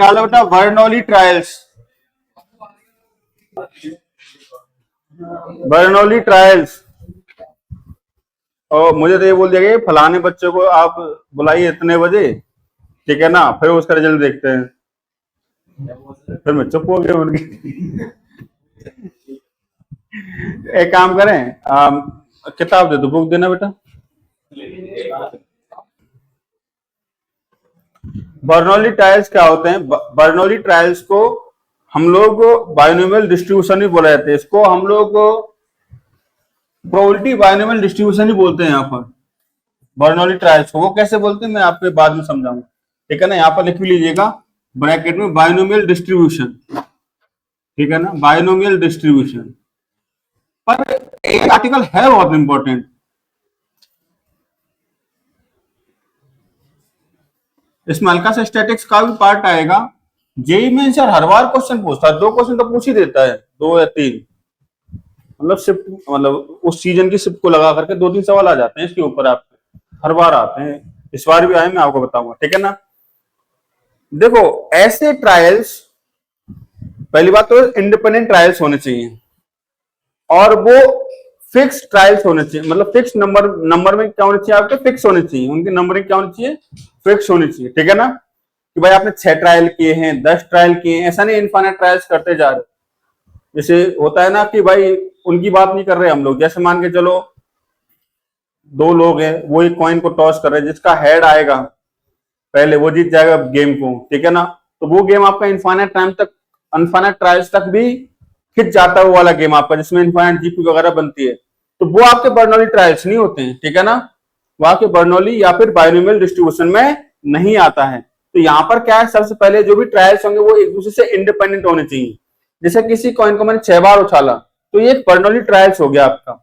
निकालो बेटा Bernoulli trials. Bernoulli trials. और मुझे तो ये बोल दिया गया फलाने बच्चों को आप बुलाइए इतने बजे, ठीक है ना, फिर उसका रिजल्ट देखते हैं। फिर मैं चुप हो गया उनकी। एक काम करें, किताब दे दो, बुक देना बेटा। बर्नौली ट्रायल्स क्या होते हैं? बर्नौली ट्रायल्स को हम लोग बायनोमियल डिस्ट्रीब्यूशन ही बोला जाता है। इसको हम लोग प्रोबेबिलिटी बायनोमियल डिस्ट्रीब्यूशन ही बोलते हैं यहाँ पर। बर्नौली ट्रायल्स को वो कैसे बोलते हैं मैं आपको बाद में समझाऊंगा, ठीक है ना। यहाँ पर लिख भी लीजिएगा ब्रैकेट में बायनोमियल डिस्ट्रीब्यूशन, ठीक है ना, बायनोमियल डिस्ट्रीब्यूशन। पर एक आर्टिकल है बहुत इंपॉर्टेंट, इसमें हल्का सा स्टैटिक्स का भी पार्ट आएगा। जेई में सर हर बार क्वेश्चन पूछता है, 2 क्वेश्चन तो पूछ ही देता है, 2 या 3, मतलब शिफ्ट, मतलब उस सीजन की शिफ्ट को लगा करके 2-3 सवाल आ जाते हैं इसके ऊपर, आपके हर बार आते हैं, इस बार भी आए, मैं आपको बताऊंगा, ठीक है ना। देखो ऐसे ट्रायल्स, पहली बात तो इंडिपेंडेंट ट्रायल्स होने चाहिए और वो फिक्स ट्रायल्स होने चाहिए, मतलब फिक्स नंबर में क्या होने चाहिए आपके, फिक्स होने चाहिए, उनकी नंबरिंग क्या होनी चाहिए, फिक्स होनी चाहिए, ठीक है ना। कि भाई आपने 6 ट्रायल किए हैं, 10 ट्रायल किए हैं, ऐसा नहीं इनफाइनाइट ट्रायल्स करते जा रहे। जैसे होता है ना कि भाई उनकी बात नहीं कर रहे हम लोग, जैसे मान के चलो 2 लोग हैं, वो एक कॉइन को टॉस कर रहे हैं, जिसका हेड आएगा पहले वो जीत जाएगा गेम को, ठीक है ना। तो वो गेम आपका इनफाइनाइट टाइम तक, इनफाइनाइट ट्रायल्स तक भी खिंच जाता है, वो वाला गेम आपका जिसमें इनफाइनाइट जीपी वगैरह बनती है, तो वो आपके बर्नौली ट्रायल्स नहीं होते हैं, ठीक है ना। वो आपके बर्नौली या फिर बायनोमियल डिस्ट्रीब्यूशन में नहीं आता है। तो यहाँ पर क्या है, सबसे पहले जो भी ट्रायल्स होंगे वो एक दूसरे से इंडिपेंडेंट होने चाहिए। जैसे किसी कॉइन को मैंने 6 बार उछाला तो ये एक बर्नौली ट्रायल्स हो गया आपका,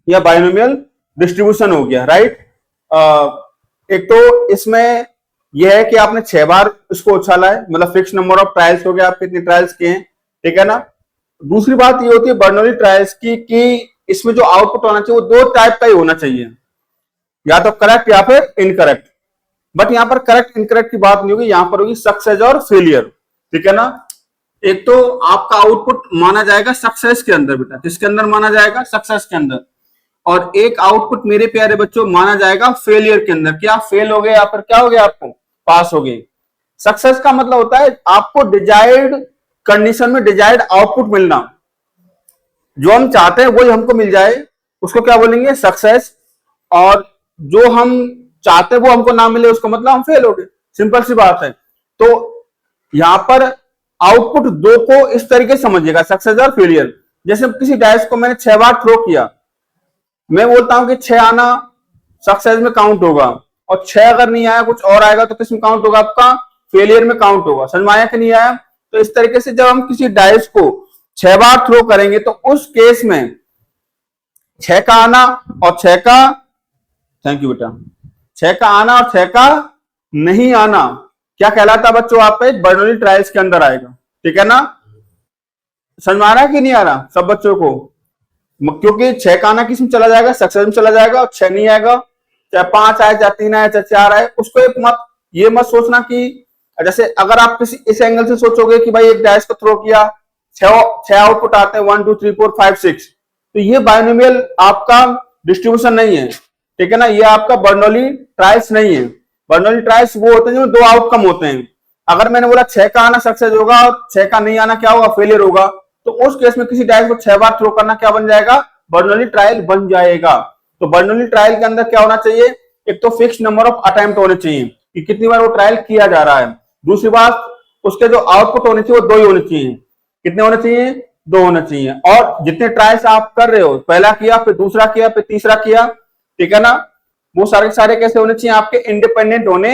या बायनोमियल डिस्ट्रीब्यूशन हो गया, राइट। एक तो इसमें यह है कि आपने 6 बार इसको उछाला है, मतलब फिक्स नंबर ऑफ ट्रायल्स हो गया, आप कितने ट्रायल्स किए हैं, ठीक है ना। दूसरी बात ये होती है बर्नौली ट्रायल्स की कि इसमें जो आउटपुट होना चाहिए वो 2 टाइप का ही होना चाहिए, या तो करेक्ट या फिर इनकरेक्ट। बट यहां पर करेक्ट इनकरेक्ट की बात नहीं होगी, यहां पर होगी सक्सेस और फेलियर, ठीक है ना। एक तो आपका आउटपुट माना जाएगा सक्सेस के अंदर बेटा, किसके अंदर माना जाएगा, सक्सेस के अंदर। और एक आउटपुट मेरे प्यारे बच्चों माना जाएगा फेलियर के अंदर, कि आप फेल हो गए या फिर क्या हो गया, आपको पास हो गए। सक्सेस का मतलब होता है आपको डिजायर्ड कंडीशन में डिजायर्ड आउटपुट मिलना, जो हम चाहते हैं वही हमको मिल जाए, उसको क्या बोलेंगे, सक्सेस। और जो हम चाहते हैं वो हमको ना मिले, उसको मतलब हम फेल हो गए, सिंपल सी बात है। तो यहां पर आउटपुट 2 को इस तरीके से समझिएगा, सक्सेस और फेलियर। जैसे किसी डाइस को मैंने 6 बार थ्रो किया, मैं बोलता हूं कि 6 आना सक्सेस में काउंट होगा, और 6 अगर नहीं आया कुछ और आएगा तो किस में काउंट होगा, आपका फेलियर में काउंट होगा। समझ में आया कि नहीं आया। तो इस तरीके से जब हम किसी डाइस को 6 बार थ्रो करेंगे तो उस केस में 6 का आना और 6 का, थैंक यू बेटा, 6 का आना और 6 का नहीं आना क्या कहलाता बच्चों, आपका एक बर्नौली ट्रायल्स के अंदर आएगा, ठीक है ना। समझ में आ रहा है कि नहीं आ रहा सब बच्चों को, क्योंकि 6 का आना किस में चला जाएगा, सक्सेस में चला जाएगा, और 6 नहीं आएगा, चाहे 5 आए, चाहे 3 आए, चाहे 4 आए, उसको ये मत सोचना कि, जैसे अगर आप किसी इस एंगल से सोचोगे कि भाई एक डाइस को थ्रो किया, 6 आउटपुट आते हैं, 1 2 3 4 5 6, तो ये बायनोमियल आपका डिस्ट्रीब्यूशन नहीं है, ठीक है ना। ये आपका बर्नौली ट्रायल्स नहीं है। बर्नौली ट्रायल्स वो होते हैं जिसमें 2 आउटकम होते हैं। अगर मैंने बोला 6 का आना सक्सेस होगा और 6 का नहीं आना क्या होगा, फेलियर होगा, तो उस केस में किसी डाइस को 6 बार थ्रो करना क्या बन जाएगा, बर्नौली ट्रायल बन जाएगा। तो बर्नौली ट्रायल के अंदर क्या होना चाहिए, एक तो फिक्स नंबर ऑफ अटेम्प्ट होने चाहिए कि कितनी बार वो ट्रायल किया जा रहा है। दूसरी बात, उसके जो आउटपुट होने चाहिए वो 2 ही होने चाहिए। कितने होने चाहिए, 2 होने चाहिए। और जितने ट्रायल्स आप कर रहे हो, पहला किया, फिर दूसरा किया, फिर तीसरा किया, ठीक है ना, वो सारे कैसे होने चाहिए, आपके इंडिपेंडेंट होने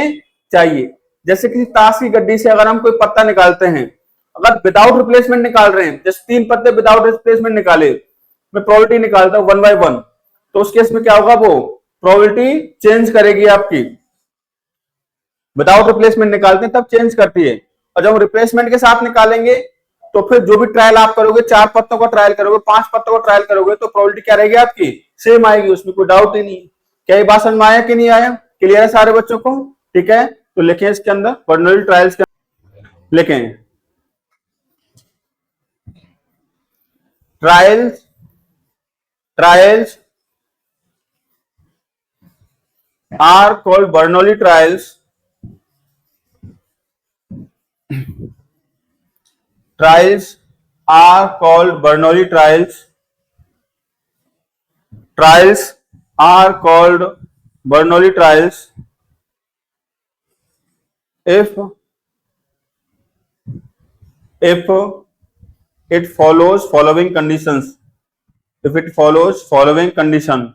चाहिए। जैसे किसी ताश की गड्डी से अगर हम कोई पत्ता निकालते हैं, अगर विदाउट रिप्लेसमेंट निकाल रहे हैं, जैसे 3 पत्ते विदाउट रिप्लेसमेंट निकाले, मैं प्रोबेबिलिटी निकालता हूं 1 by 1, तो उस केस में क्या होगा, वो प्रोबेबिलिटी चेंज करेगी आपकी। विदाउट रिप्लेसमेंट निकालते हैं तब चेंज करती है, और जब रिप्लेसमेंट के साथ निकालेंगे तो फिर जो भी ट्रायल आप करोगे, 4 पत्तों का ट्रायल करोगे, 5 पत्तों का ट्रायल करोगे, तो प्रोबेबिलिटी क्या रहेगी आपकी, सेम आएगी, उसमें कोई डाउट ही नहीं। क्या ये बात समझ में आया कि नहीं आया, क्लियर है सारे बच्चों को, ठीक है। तो लिखें इसके अंदर बर्नौली ट्रायल्स के लिखें trials trials are called Bernoulli trials trials are called Bernoulli trials. Trials are called Bernoulli trials if it follows following conditions. If it follows following condition.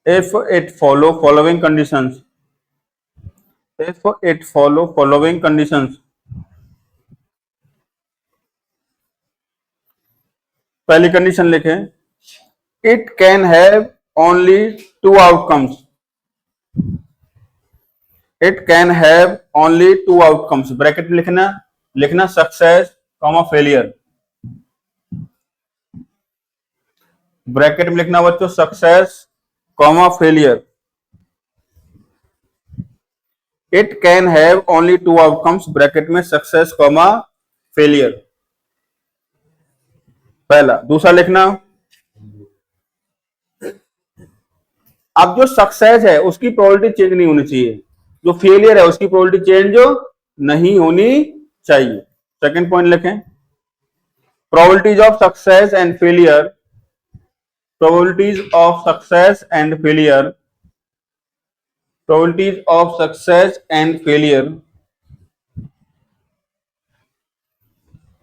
If it follow following conditions. If it follow following conditions. पहली condition लिखें, it can have only two outcomes. It can have only two outcomes. Bracket में लिखना success comma failure. Bracket में लिखना बच्चों success comma failure. It can have only two outcomes. Bracket में success comma failure. पहला. दूसरा लिखना, अब जो सक्सेस है उसकी प्रोबेबिलिटी चेंज नहीं होनी चाहिए, जो फेलियर है उसकी प्रोबेबिलिटी चेंज नहीं होनी चाहिए. सेकंड पॉइंट लिखें, probabilities of success and failure. Probabilities of success and failure. Probabilities of success and failure.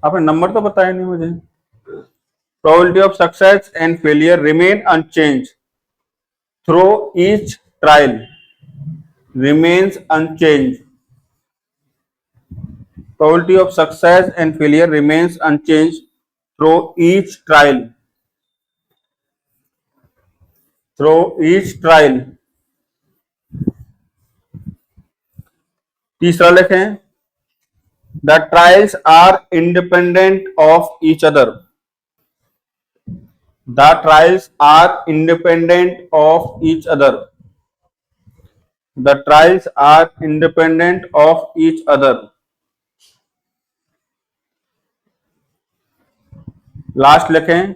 आपने नंबर तो बताया नहीं मुझे. Probability of success and failure remain unchanged through each trial. Remains unchanged. Probability of success and failure remains unchanged through each trial. Through each trial. तीसरा लिखें, the trials are independent of each other. The trials are independent of each other. The trials are independent of each other. Last लिखें,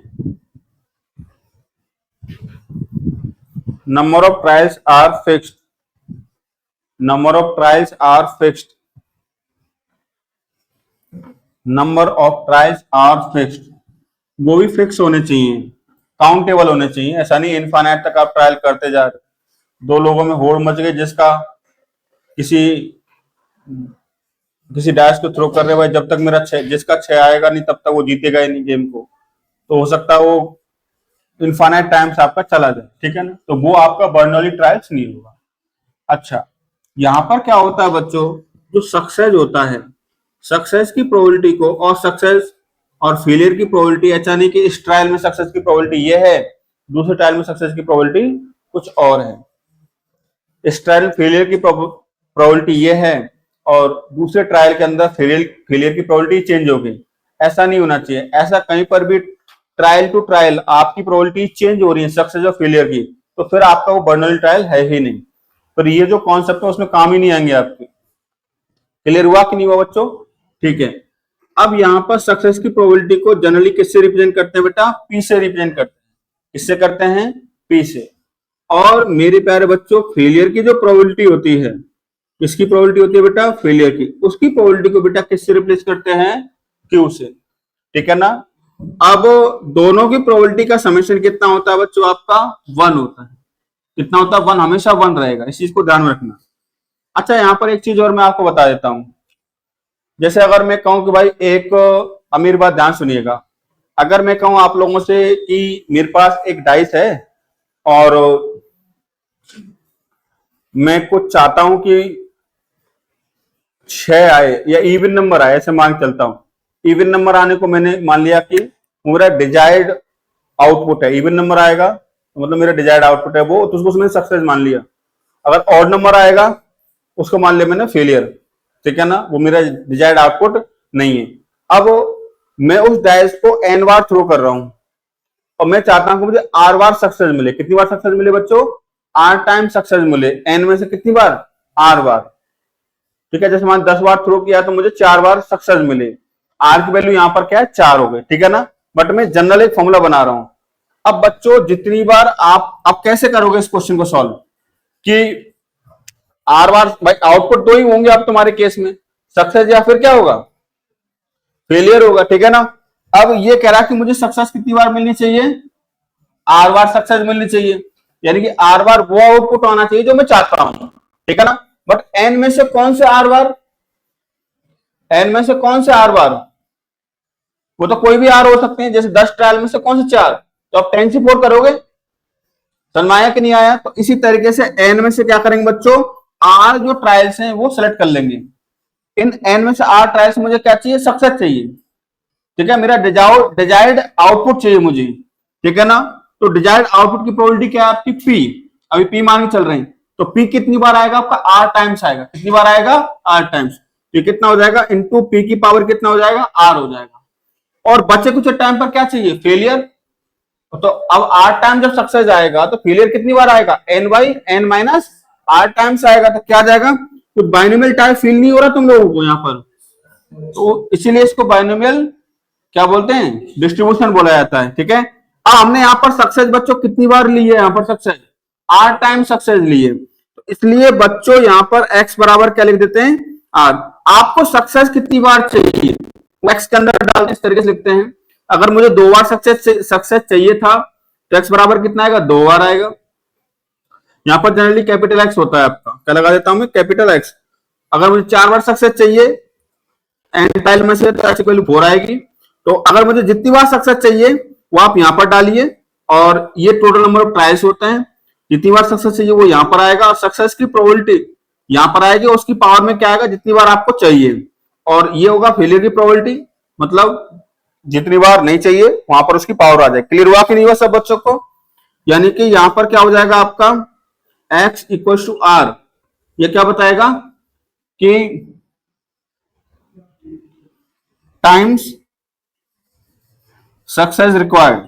number of trials are fixed. Number of trials are fixed. Number of trials are fixed. वो भी fix होने चाहिए, countable होने चाहिए. ऐसा नहीं infinite तक आप ट्रायल करते जा रहे. दो लोगों में होड़ मच गई, जिसका किसी डैश को थ्रो कर रहे भाई, जब तक मेरा जिसका 6 आएगा नहीं तब तक वो जीतेगा ही नहीं गेम को. तो हो सकता है वो इनफाइनाइट टाइम से आपका चला जाए. ठीक है ना. तो वो आपका बर्नौली ट्रायल्स नहीं होगा. अच्छा, यहां पर क्या होता है बच्चों, जो सक्सेस होता है, सक्सेस की प्रोबेबिलिटी को और सक्सेस और फेलियर की प्रोबेबिलिटी, ऐसा नहीं कि इस ट्रायल में सक्सेस की प्रोबेबिलिटी ये है, दूसरे ट्रायल में सक्सेस की प्रोबेबिलिटी कुछ और है. इस ट्रायल में फेलियर की प्रोबेबिलिटी ये है और दूसरे ट्रायल के अंदर फेलियर की प्रोबेबिलिटी चेंज हो गई. ऐसा नहीं होना चाहिए. ऐसा कहीं पर भी ट्रायल टू ट्रायल आपकी प्रोबेबिलिटी चेंज हो रही है सक्सेस और फेलियर की, तो फिर आपका वो बर्नौली ट्रायल है ही नहीं. फिर ये जो कॉन्सेप्ट है उसमें काम ही नहीं आएंगे आपके. क्लियर हुआ कि नहीं हुआ बच्चों? ठीक है. अब यहां पर सक्सेस की प्रोबेबिलिटी को जनरली किससे रिप्रेजेंट करते हैं बेटा? पी से रिप्रेजेंट करते हैं. किससे करते हैं? पी से. और मेरे प्यारे बच्चों, फेलियर की जो प्रोबेबिलिटी होती है, किसकी प्रोबेबिलिटी होती है बेटा? फेलियर की. उसकी प्रोबेबिलिटी को बेटा किससे रिप्लेस करते हैं? क्यू से. ठीक है ना. अब दोनों की प्रोबेबिलिटी का समेशन कितना होता है बच्चों? आपका 1 होता है. कितना होता है? 1. हमेशा 1 रहेगा. इस चीज को ध्यान में रखना. अच्छा, यहां पर एक चीज और मैं आपको बता देता हूं. जैसे अगर मैं कहूं कि भाई एक अमीर बात ध्यान सुनिएगा, अगर मैं कहूं आप लोगों से कि मेरे पास एक डाइस है और मैं कुछ चाहता हूं कि 6 आए या इवन नंबर आए, ऐसे मान चलता हूं. इवन नंबर आने को मैंने मान लिया कि मेरा डिजायर्ड आउटपुट है. इवन नंबर आएगा तो मतलब मेरा डिजायर्ड आउटपुट है वो, तो उसको मैंने सक्सेस मान लिया. अगर ऑड नंबर आएगा उसको मान लिया मैंने फेलियर. ठीक है ना. वो मेरा डिजायर्ड आउटपुट नहीं है. अब मैं उस डाइस को n बार थ्रो कर रहा हूं और मैं चाहता हूं कि मुझे r बार सक्सेस मिले. कितनी बार सक्सेस मिले बच्चों? r टाइम सक्सेस मिले. n में से कितनी बार? r बार. ठीक है, जैसे मान 10 बार थ्रो किया तो मुझे 4 बार सक्सेस मिले, आर की वैल्यू यहां पर क्या है 4 हो गई, ठीक है ना। बट मैं जनरल एक फॉर्मूला बना रहा हूं। अब बच्चों जितनी बार आप कैसे करोगे इस क्वेश्चन को सॉल्व, कि आर बार भाई आउटपुट दो ही होंगे अब तुम्हारे केस में, सक्सेस या फिर क्या होगा, फेलियर होगा, ठीक है ना। अब ये कह रहा है कि मुझे सक्सेस कितनी बार मिलनी चाहिए, आर बार सक्सेस मिलनी चाहिए, यानी कि आर बार वो आउटपुट आना चाहिए जो मैं चाहता हूं, ठीक है ना। बट एन में से कौन से आर बार, एन में से कौन से आर बार, वो तो कोई भी आर हो सकते हैं, जैसे 10 ट्रायल में से कौन से 4, तो आप 10 से 4 करोगे, समझ आया कि नहीं आया। तो इसी तरीके से एन में से क्या करेंगे बच्चों, आर जो ट्रायल्स हैं वो सिलेक्ट कर लेंगे। इन एन में से आर ट्रायल्स मुझे क्या चाहिए, सक्सेस चाहिए, ठीक है, मेरा डिजायर्ड आउटपुट चाहिए मुझे, ठीक है ना। तो डिजायर्ड आउटपुट की प्रोबेबिलिटी क्या है आपकी, पी, अभी पी मान के चल रहे हैं, तो पी कितनी बार आएगा आपका, आर टाइम्स आएगा, कितनी बार आएगा, आर टाइम्स, तो कितना हो जाएगा, इंटू पी की पावर कितना हो जाएगा, आर हो जाएगा। और बचे कुछ टाइम पर क्या चाहिए, फेलियर, तो अब आर टाइम जब सक्सेस आएगा तो फेलियर कितनी बार आएगा, N by N minus R times आएगा, तो क्या जाएगा, कुछ बाइनोमियल टाइप फील नहीं हो रहा तुम लोगों को यहाँ पर, तो इसीलिए इसको बाइनोमियल क्या बोलते हैं, डिस्ट्रीब्यूशन बोला जाता है, ठीक है। अब हमने यहाँ पर सक्सेस बच्चों कितनी बार ली है, यहाँ पर सक्सेस आर टाइम सक्सेस ली है, तो इसलिए बच्चों यहाँ पर x बराबर क्या लिख देते हैं, आर। आपको सक्सेस कितनी बार चाहिए, x के अंदर डालते इस तरीके से लिखते हैं, अगर मुझे 2 बार सक्सेस चाहिए था तो x बराबर कितना आएगा, 2 बार आएगा। यहाँ पर जनरली कैपिटल एक्स होता है आपका, क्या लगा देता हूं मैं, कैपिटल एक्स। अगर मुझे 4 बार सक्सेस चाहिए एन टाइल में से तो एक्स इक्वल 4 आएगी। तो अगर मुझे जितनी बार सक्सेस चाहिए वो आप यहां पर डालिए, और ये टोटल नंबर ऑफ ट्रायल्स होते हैं, जितनी बार सक्सेस चाहिए वो यहां पर आएगा, और सक्सेस की प्रोबेबिलिटी यहां पर आएगी, उसकी पावर में क्या आएगा, जितनी बार आपको चाहिए, और ये होगा फेलियर की प्रोबेबिलिटी, मतलब जितनी बार नहीं चाहिए वहां पर उसकी पावर आ जाए। क्लियर हुआ कि नहीं हुआ सब बच्चों को, यानी कि यहां पर क्या हो जाएगा आपका x इक्वल टू आर, ये क्या बताएगा कि times success required,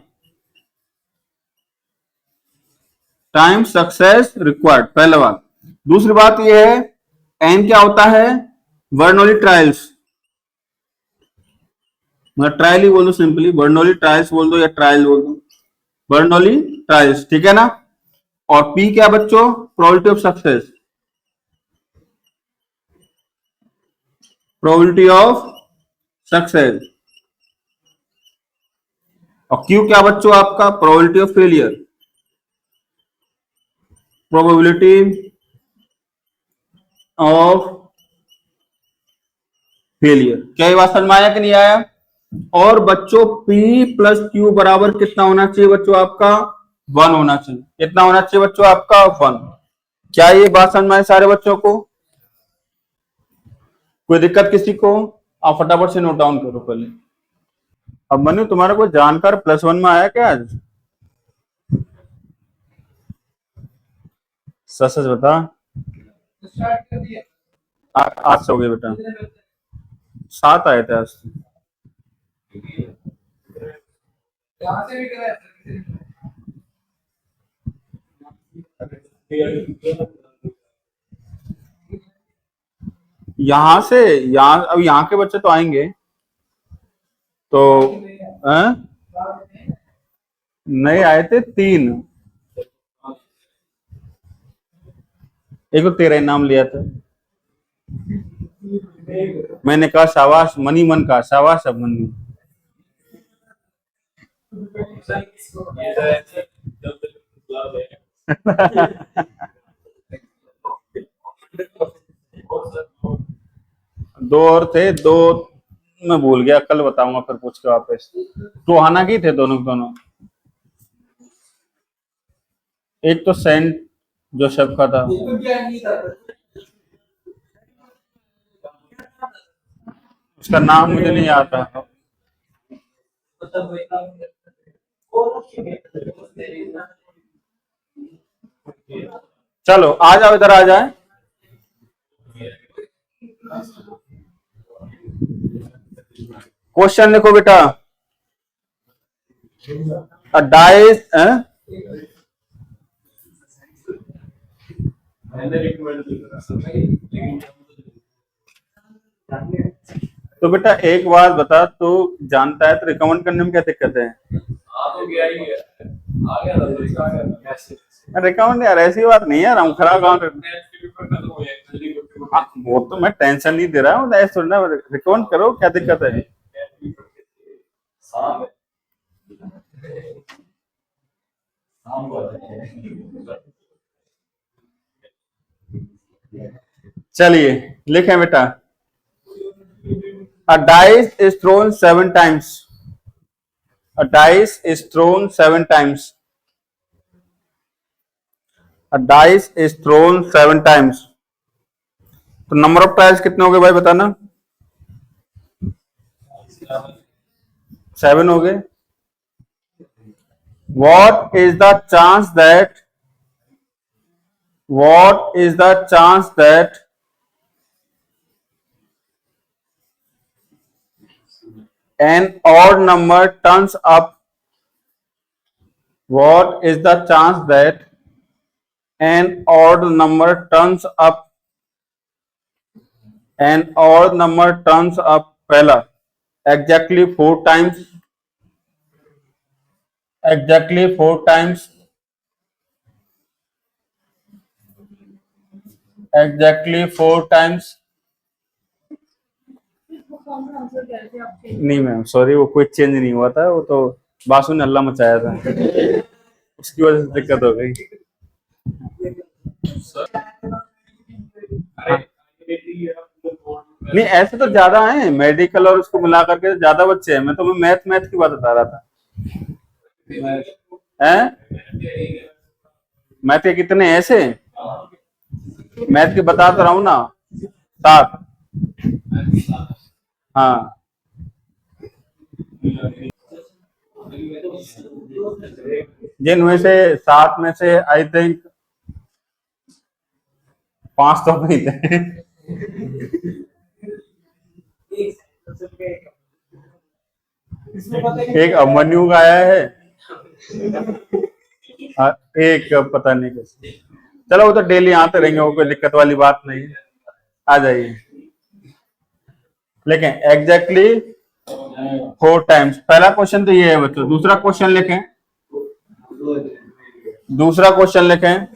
time success required, पहला बात। दूसरी बात यह है एन क्या होता है, बर्नौली ट्रायल्स, मतलब ट्रायल ही बोल दो सिंपली, बर्नौली ट्रायल्स बोल दो या ट्रायल बोल दो, बर्नौली ट्रायल्स, ठीक है ना। और पी क्या बच्चों, probability of success, probability of success. और क्यू क्या बच्चों आपका, probability of failure, probability of failure. क्या ये बात समझ में आया कि नहीं आया। और बच्चों P प्लस क्यू बराबर कितना होना चाहिए बच्चों आपका, 1 होना चाहिए, कितना होना चाहिए बच्चों आपका, 1। क्या ये बात समझ में आए सारे बच्चों को, कोई दिक्कत किसी को, आप फटाफट से नोट डाउन करो पहले। अब मनु तुम्हारा कोई जानकार +1 में आया क्या आज, सच सच बता। आज से हो गए बेटा, 7 आए थे आज। यहाँ से यहाँ, अब यहाँ के बच्चे तो आएंगे तो नए आए थे 3, एक तो तेरा नाम लिया था, मैंने कहा शाबाश मनी, मन का शाबाश, अब मनी दो और थे, दो मैं भूल गया, कल बताऊंगा फिर पूछ के वापस। टोहाना की थे दोनों दोनों, एक तो सेंट जोसेफ का था, उसका नाम मुझे नहीं आता। चलो आ जाओ, इधर आ जाए। क्वेश्चन लिखो बेटा, डाइस तो बेटा एक बात बता, तो जानता है तो रिकमेंड करने में क्या दिक्कत है? रिकमेंड यार ऐसी बात नहीं है यार, हम खराब काम वो तो मैं टेंशन नहीं दे रहा हूँ, ऐसे थोड़ी ना, रिकमेंड करो, क्या दिक्कत है? चलिए लिखें बेटा, a dice is thrown 7 times. A dice is thrown 7 times. A dice is thrown 7 times. तो नंबर ऑफ टाइल्स कितने हो गए भाई बताना? 7 हो गए। What is the chance that an odd number turns up? What is the chance that an odd number turns up? An odd number turns up पहला exactly 4 times. Exactly 4 times. Exactly 4 times. नहीं ma'am sorry, वो कोई change नहीं हुआ था, वो तो बासु ने हल्ला मचाया था, उसकी वजह से दिक्कत हो गई। नहीं ऐसे तो ज्यादा हैं, मेडिकल और उसको मिला करके ज्यादा बच्चे हैं, मैं तो मैथ की बात बता रहा था। मैथ के कितने ऐसे? मैथ के बता तो रहा हूं ना, 7। हाँ जिनमें से 7 में से आई थिंक 5 तो नहीं थे। एक अमन्यु का आया है, एक पता नहीं कैसे। चलो वो तो डेली आते रहेंगे, वो कोई दिक्कत वाली बात नहीं है, आ जाइए। लेकिन एग्जैक्टली 4 टाइम्स, पहला क्वेश्चन तो ये है बच्चों। दूसरा क्वेश्चन लिखें,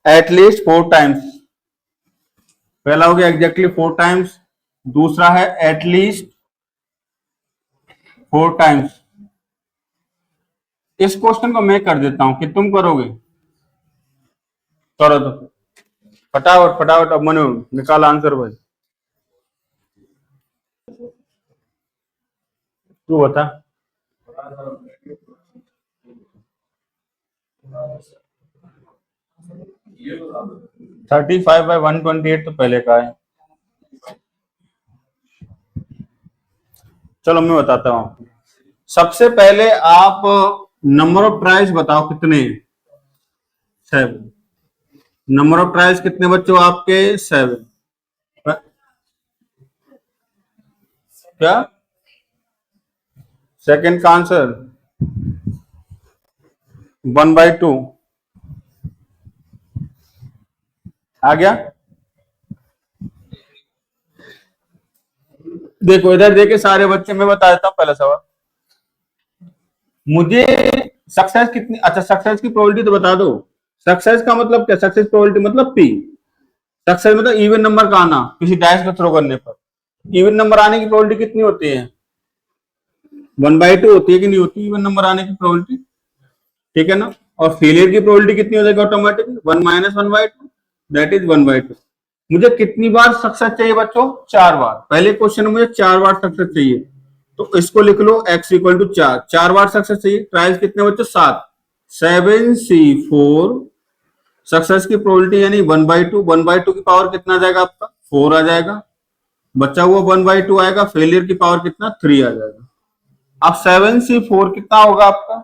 एटलीस्ट 4 टाइम्स। पहला हो गया एग्जैक्टली 4 टाइम्स, दूसरा है एटलीस्ट 4 टाइम्स। इस क्वेश्चन को मैं कर देता हूं कि तुम करोगे, करो तो फटाफट। अब मनु निकाल आंसर भाई, तू बता। 35/128 तो पहले का है। चलो मैं बताता हूं। सबसे पहले आप नंबर ऑफ ट्रायल्स बताओ कितने? 7। नंबर ऑफ ट्रायल्स कितने बच्चों आपके? 7। क्या सेकंड का आंसर? 1/2 आ गया। देखो इधर देखे सारे बच्चे, मैं बता देता हूं पहला सवाल। मुझे सक्सेस कितनी, अच्छा सक्सेस की प्रोबेबिलिटी तो बता दो। सक्सेस का मतलब क्या? सक्सेस प्रोबेबिलिटी मतलब पी। सक्सेस मतलब इवन नंबर का आना किसी डैश को थ्रो करने पर। इवन नंबर आने की प्रोबेबिलिटी कितनी होती है? 1/2 होती है कि नहीं होती इवन नंबर आने की प्रोबेबिलिटी? ठीक है ना। और फेलियर की प्रोबेबिलिटी कितनी हो जाएगी ऑटोमेटिकली? 1 - 1/2, that is 1/2। मुझे कितनी बार सक्सेस चाहिए बच्चों? 4 बार। पहले क्वेश्चन में मुझे 4 बार सक्सेस चाहिए, तो इसको लिख लो x = 4। 4 बार सक्सेस चाहिए। ट्रायल्स कितने बच्चों? 7। 7C4 सक्सेस की प्रोबेबिलिटी यानी 1/2। 1/2 की पावर कितना आ जाएगा आपका? 4 आ जाएगा। बचा हुआ 1/2 आएगा, फेलियर की पावर कितना? 3 आ जाएगा। अब 7C4 कितना होगा आपका?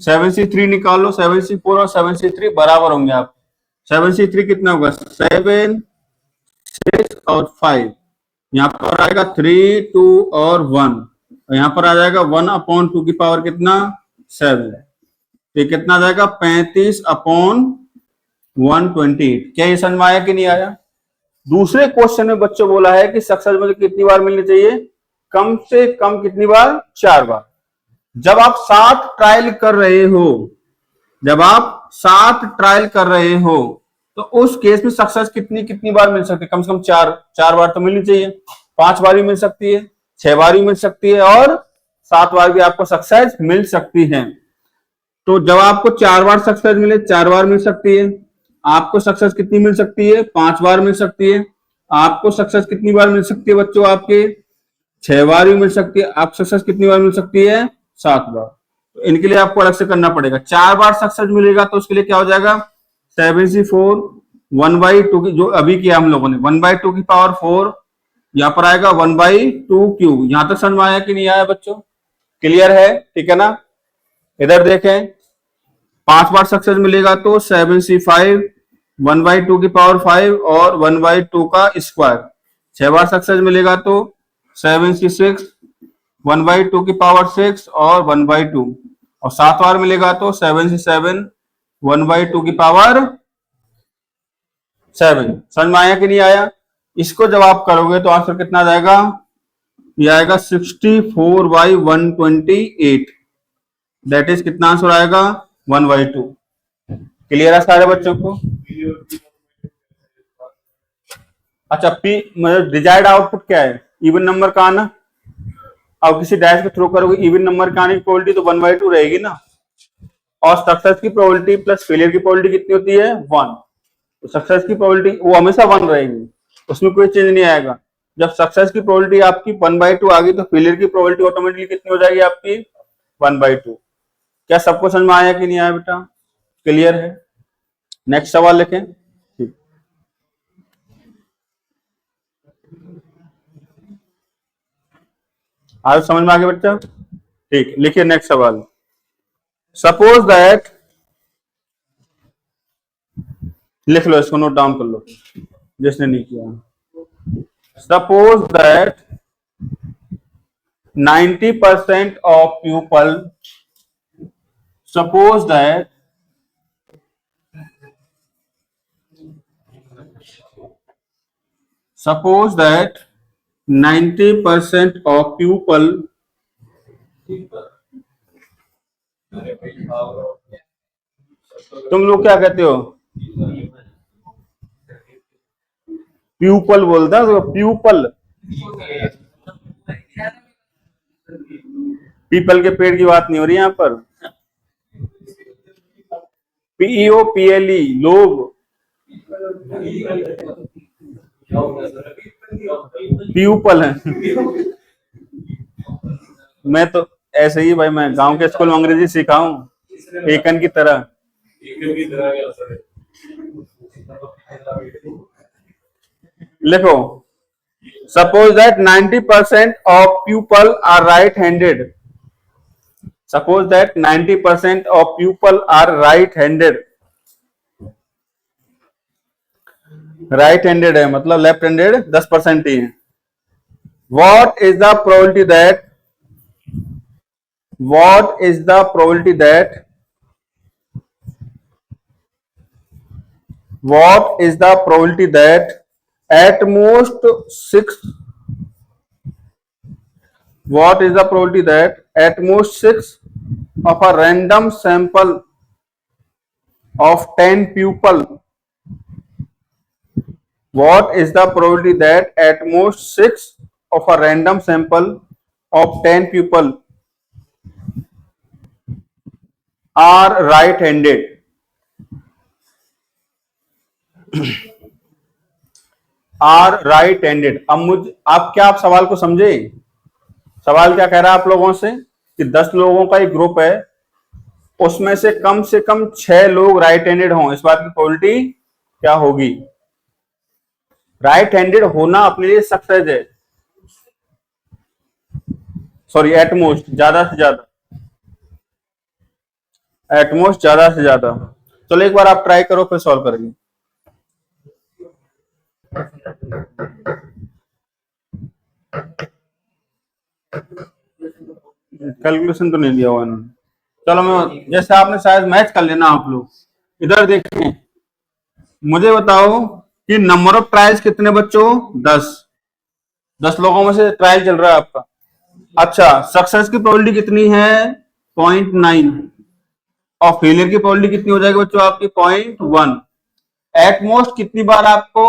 7C3 निकालो। 7C4 और 7C3 बराबर होंगे आप। 7C3 कितना होगा? 7, 6 और 5। यहाँ पर आएगा 3, 2 और 1। यहाँ पर आ जाएगा 1/2 की पावर कितना? 7। ये कितना आ जाएगा? 35/128। क्या ये समझ में आया कि नहीं आया? दूसरे क्वेश्चन में बच्चों बोला है कि सक्सेस मुझे कितनी बार मिलनी चाहिए, कम से कम कितनी बार, 4 बार। जब आप 7 ट्रायल कर रहे हो, जब आप 7 ट्रायल कर रहे हो तो उस केस में सक्सेस कितनी कितनी बार मिल सकती है, कम से कम 4 बार तो मिलनी चाहिए। 5 बार भी मिल सकती है, 6 बार भी मिल सकती है और 7 बार भी आपको सक्सेस मिल सकती है। तो जब आपको 4 बार सक्सेस मिले, 4 बार मिल सकती है। आपको सक्सेस कितनी मिल सकती है, 5 बार मिल सकती है। आपको सक्सेस कितनी बार मिल सकती है बच्चों, आपके 6 बार भी मिल सकती है। आप सक्सेस कितनी बार मिल सकती है, 7 बार। तो इनके लिए आपको अलग से करना पड़ेगा। 4 बार सक्सेस मिलेगा तो उसके लिए क्या हो जाएगा, 7/4 1/2 की, जो अभी किया हम लोगों ने, 1/2 की पावर 4, यहां पर आएगा 1/2 क्यूब। यहां तक समझ में आया कि नहीं आया बच्चों, क्लियर है, ठीक है ना। इधर देखें, 5 बार सक्सेस मिलेगा तो 7/5 1/2 की पावर 5 और 1/2 का स्क्वायर। 6 बार सक्सेस मिलेगा तो 7/6 1/2 की पावर 6 और 1/2, और 7 बार मिलेगा तो 7/7 1/2 की पावर 7। समझ में आया कि नहीं आया। इसको जब आप करोगे तो आंसर कितना जाएगा, ये आएगा 64/128। दैट इज कितना आंसर आएगा, 1/2। क्लियर है सारे बच्चों को। अच्छा, पी मतलब डिजायर्ड आउटपुट क्या है, इवन नंबर का आना। अब किसी डैश के थ्रू करोगे, इवन नंबर का आने की प्रोबेबिलिटी तो 1/2 रहेगी ना, और सक्सेस की प्रोबेबिलिटी प्लस फेलियर की प्रोबेबिलिटी कितनी होती है, 1। तो सक्सेस की प्रोबेबिलिटी वो हमेशा 1 रहेगी, उसमें कोई चेंज नहीं आएगा। जब सक्सेस की प्रोबेबिलिटी आपकी 1/2 आ गई तो फेलियर की प्रोबेबिलिटी ऑटोमेटिकली कितनी हो जाएगी आपकी, 1/2। क्या सबको समझ में आया कि नहीं आया बेटा, क्लियर है। नेक्स्ट सवाल लिखें। ठीक, आज समझ में आ गया बच्चा, ठीक। लिखिए नेक्स्ट सवाल। सपोज दैट, लिख लो इसको, नोट डाउन कर लो जिसने नहीं किया। Suppose that 90% of people, suppose that suppose that 90% of people, तुम लोग क्या कहते हो, प्यूपल बोलता है, प्यूपल, पीपल के पेड़ की बात नहीं हो रही यहां पर, PEOPLE, लोग, प्यूपल है। मैं तो ऐसे ही भाई, मैं गांव के स्कूल में अंग्रेजी सीखा हूं एकन की तरह। लिखो, suppose that 90% of people are right handed. Suppose that 90% of people are right handed. Right handed है मतलब लेफ्ट हैंडेड 10% ही है। What is the probability that, what is the probability that, what is the probability that at most 6, what is the probability that at most 6 of a random sample of 10 people, what is the probability that at most 6 of a random sample of 10 people are right handed। Are right handed. अब आप क्या, आप सवाल को समझे, सवाल क्या कह रहा है आप लोगों से कि 10 लोगों का एक ग्रुप है, उसमें से कम 6 लोग राइट हैंडेड हों, इस बात की प्रोबेबिलिटी क्या होगी। राइट हैंडेड होना अपने लिए सक्सेस है, सॉरी एटमोस्ट, ज्यादा से ज्यादा, एटमोस्ट ज्यादा से ज्यादा। चलो एक बार आप ट्राई करो फिर सॉल्व करेंगे। कैलकुलेशन तो नहीं दिया हुआ इन्होंने। चलो मैं, जैसे आपने शायद मैच कर लेना आप लोग। इधर देखें, मुझे बताओ कि नंबर ऑफ ट्रायल्स कितने बच्चों, 10 लोगों में से ट्रायल चल रहा है आपका। अच्छा, सक्सेस की प्रोबेबिलिटी कितनी है, 0.9, और फेलियर की प्रोबेबिलिटी कितनी हो जाएगी बच्चों आपकी, 0.1। एटमोस्ट कितनी बार आपको,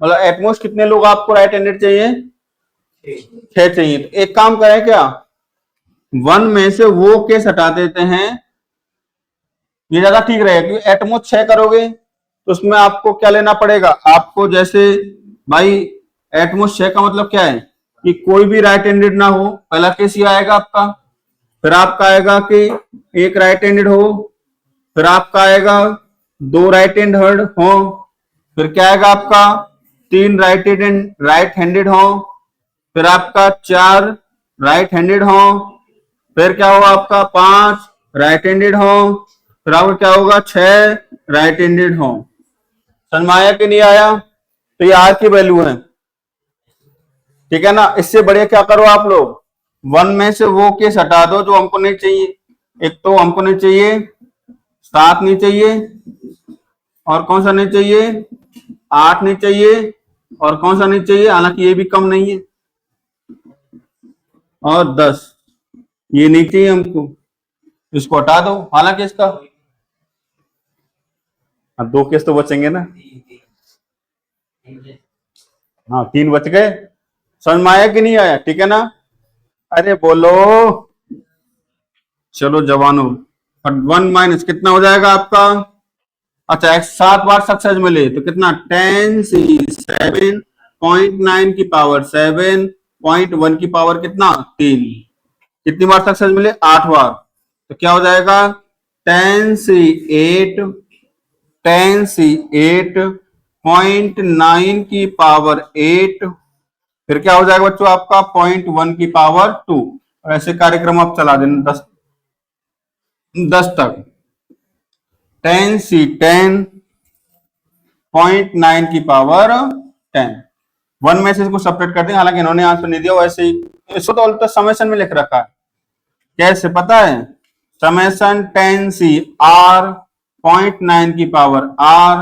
मतलब एटमोस्ट कितने लोग आपको राइट हैंडेड चाहिए, 6 चाहिए। तो एक काम करें क्या, 1 में से वो केस हटा देते हैं, ये ज्यादा ठीक रहेगा, क्योंकि एटमोस्ट 6 करोगे तो उसमें आपको क्या लेना पड़ेगा, आपको जैसे भाई एटमोस्ट 6 का मतलब क्या है कि कोई भी राइट हैंडेड ना हो, पहला केस ये आएगा आपका। फिर आपका आएगा कि एक राइट हैंडेड हो, फिर आपका आएगा 2 राइट हैंडेड हो, फिर क्या आएगा आपका 3 राइट हैंडेड हो, फिर आपका 4 राइट हैंडेड हो, फिर क्या होगा आपका 5 राइट हैंडेड हो, फिर आपका क्या होगा 6 राइट हैंडेड हो। समझ में आया कि नहीं आया? तो ये आर की वैल्यू है, ठीक है ना। इससे बढ़िया क्या करो आप लोग, 1 में से वो केस हटा दो जो हमको नहीं चाहिए। एक तो हमको नहीं चाहिए 7 नहीं चाहिए, और कौन सा नहीं चाहिए, 8 नहीं चाहिए, और कौन सा नहीं चाहिए, हालांकि ये भी कम नहीं है, और 10 ये नहीं चाहिए हमको, इसको हटा दो। हालांकि इसका 2 केस तो बचेंगे ना, हाँ 3 बच गए। समझ में आया कि नहीं आया, ठीक है ना। अरे बोलो, चलो जवानों, 1 माइनस कितना हो जाएगा आपका, अच्छा 7 बार सक्सेस मिले तो कितना, 10 7.9 की पावर 7.1 की पावर कितना 3, कितनी बार सक्सेस मिले, 8 बार, तो क्या हो जाएगा 10 की पावर 8, फिर क्या हो जाएगा बच्चों आपका 0.1 की पावर 2। और ऐसे कार्यक्रम आप चला देना 10 तक, 10 की पावर 10। 1 में से इसको सेपरेट कर देंगे, हालांकि इन्होंने आंसर नहीं दिया, वैसे ही इसको तो समेशन में लिख रखा है। कैसे पता है, समेशन 10c r 0.9 की पावर r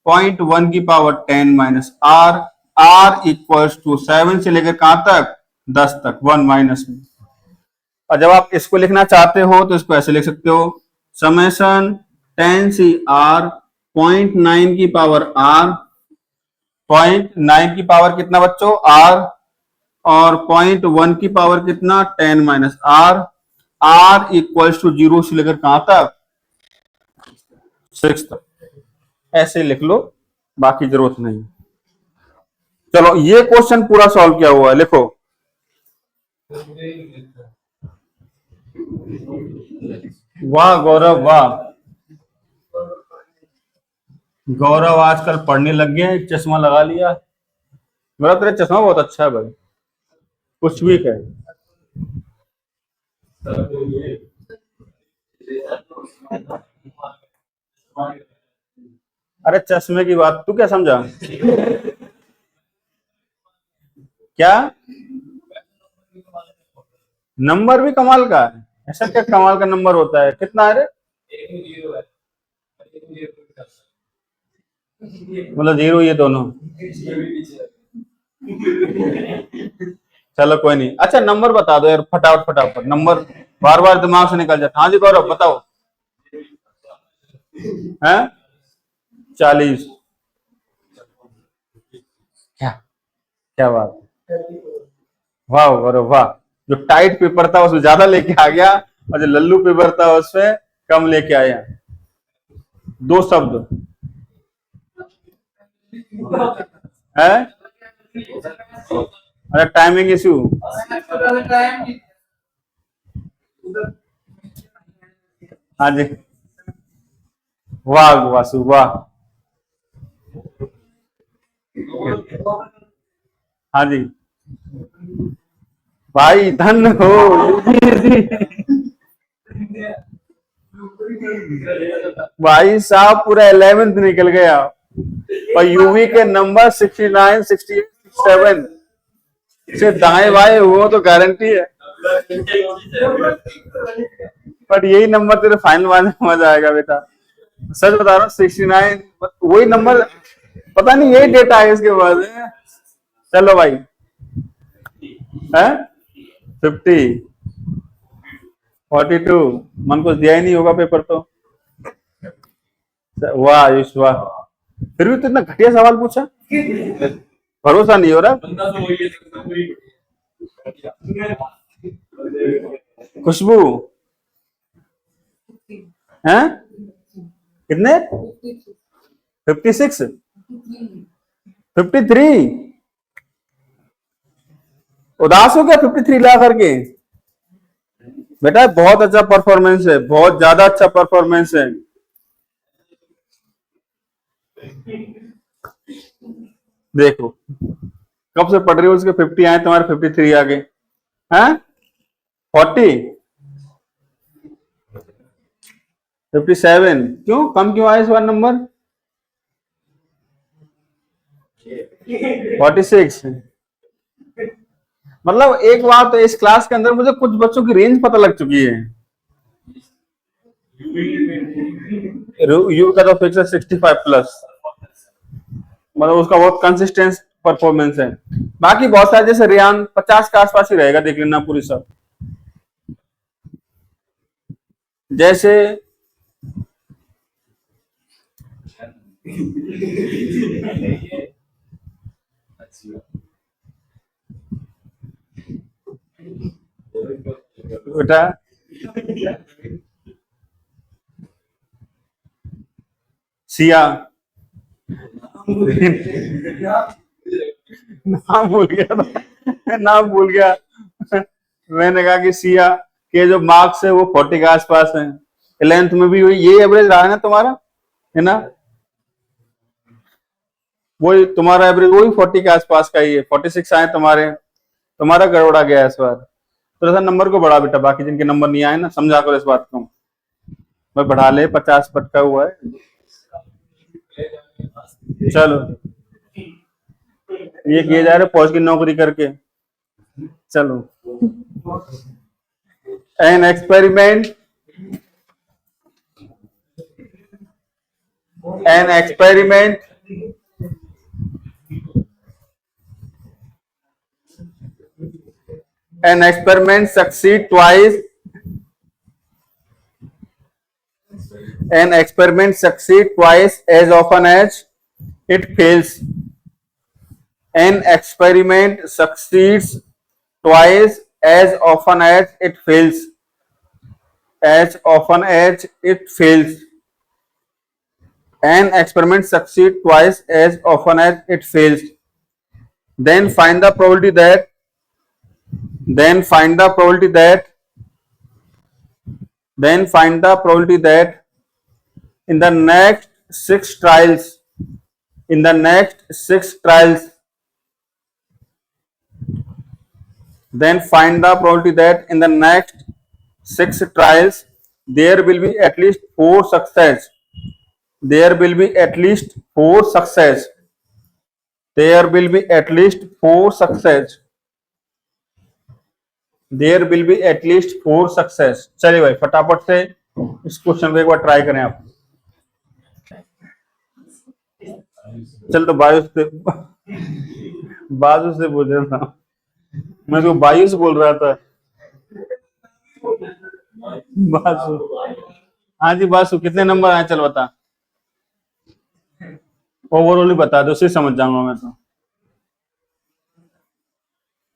0.1 की power 10 minus r, r equals to 7 से लेकर कहां तक, 10 तक, 1 माइनस में। और जब आप इसको लिखना चाहते हो तो इसको ऐसे लिख सकते हो, समेशन 10c r 0.9 की पावर r, 0.9 की पावर कितना बच्चों r, और 0.1 की पावर कितना 10 minus r, r equals to 0 से लेकर कहां तक, 6 तक। ऐसे लिख लो, बाकी जरूरत नहीं। चलो ये क्वेश्चन पूरा सॉल्व किया हुआ है, लिखो। वाह गौरव वाह, गौरव आजकल पढ़ने लग गए हैं, चश्मा लगा लिया। गौरव तेरा चश्मा बहुत अच्छा है भाई, कुछ भी कहे। अरे चश्मे की बात तू क्या समझा, क्या नंबर भी कमाल का है, ऐसा क्या कमाल का नंबर होता है, कितना है रे, मतलब 0 ये दोनों, चलो कोई नहीं। अच्छा नंबर बता दो यार, फटाफट फटाफट नंबर, बार बार दिमाग से निकल जाता। हाँ जी गौरव बताओ, है 40, क्या क्या बात, वाह गौरव वाह, जो टाइट पेपर था उसमें ज्यादा लेके आ गया, और जो लल्लू पेपर था उसमें कम लेके आया। 2 शब्द है, अरे टाइमिंग इशू, हाँ जी, वाह वासु वाह, हाँ जी भाई धन हो, भाई साहब पूरा 11th निकल गया, और यूवी के नंबर 69 68 67 से दाएं बाएं हुआ तो गारंटी है, बट यही नंबर तेरे फाइनल में मजा आएगा बेटा, सच बता रहा हूँ 69 वही नंबर, पता नहीं यही डेटा है इसके बाद है। चलो भाई, है 50, 42। मन कुछ दिया ही नहीं होगा पेपर तो। वाह आयुष वाह, फिर भी तो इतना घटिया सवाल पूछा, भरोसा नहीं हो रहा। खुशबू हैं कितने? 56, 53। उदास हो गया 53 ला करके? बेटा बहुत अच्छा परफॉर्मेंस है, बहुत ज्यादा अच्छा परफॉर्मेंस है। देखो कब से पढ़ रही हो, उसके 50 आए, तुम्हारे 53 आ गए हैं। 40, 57 क्यों कम क्यों आया इस बार नंबर? 46। मतलब एक बार तो इस क्लास के अंदर मुझे कुछ बच्चों की रेंज पता लग चुकी है। यू का तो फिक्स है 65 प्लस, मतलब उसका बहुत कंसिस्टेंट परफॉर्मेंस है। बाकी बहुत सारे जैसे रियान 50 के आसपास ही रहेगा, देख लेना पूरी सब। जैसे बेटा सिया, नाम भूल गया था, नाम भूल गया। मैंने कहा कि सिया के जो मार्क्स है वो 40 के आसपास है। 11th में भी ये एवरेज रहा है ना तुम्हारा, है ना? वही तुम्हारा एवरेज वही 40 के आसपास का ही है। 46 आए तुम्हारे, तुम्हारा गड़बड़ा गया इस बार। थोड़ा सा नंबर को बढ़ा बेटा, बाकी जिनके नंबर नहीं आए ना समझा करो इस बात को। मैं बढ़ा ले, 50 पटका हुआ है। चलो ये किए जा रहे फौज की नौकरी करके। चलो, an experiment, an experiment an experiment succeed twice, an experiment succeed twice as often as it fails. An experiment succeeds twice as often as it fails. As often as it fails. An experiment succeeds twice as often as it fails. Then find the probability that then find the probability that then find the probability that in the next 6 trials, in the next 6 trials, then find the probability that in the next 6 trials there will be at least 4 success. There will be at least 4 success. There will be at least 4 success. There will be at least 4 success. चलिए भाई फटाफट से इस question को एक बार try करें आप। चल तो बाजू से बोल रहा था, मैं तो बायु से बोल रहा था। बासु, हाँ जी बासु, कितने नंबर आए चल बता, ओवरऑल ही बता दो, उसे समझ जाऊंगा मैं तो।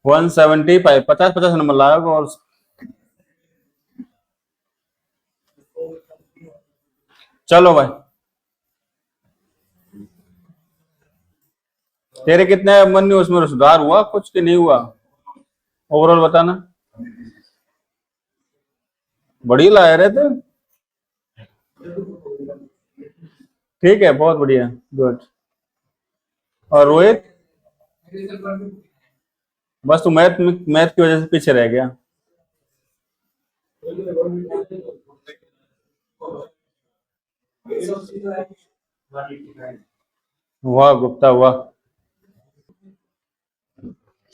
175, 50 नंबर लाया होगा। और चलो भाई, तेरे कितने मन में उसमें सुधार हुआ कुछ कि नहीं हुआ? ओवरऑल बताना। बड़ी लाया रहे थे, ठीक है बहुत बढ़िया, गुड। और रोहित, बस तू मैथ मैथ की वजह से पीछे रह गया। वाह गुप्ता वाह।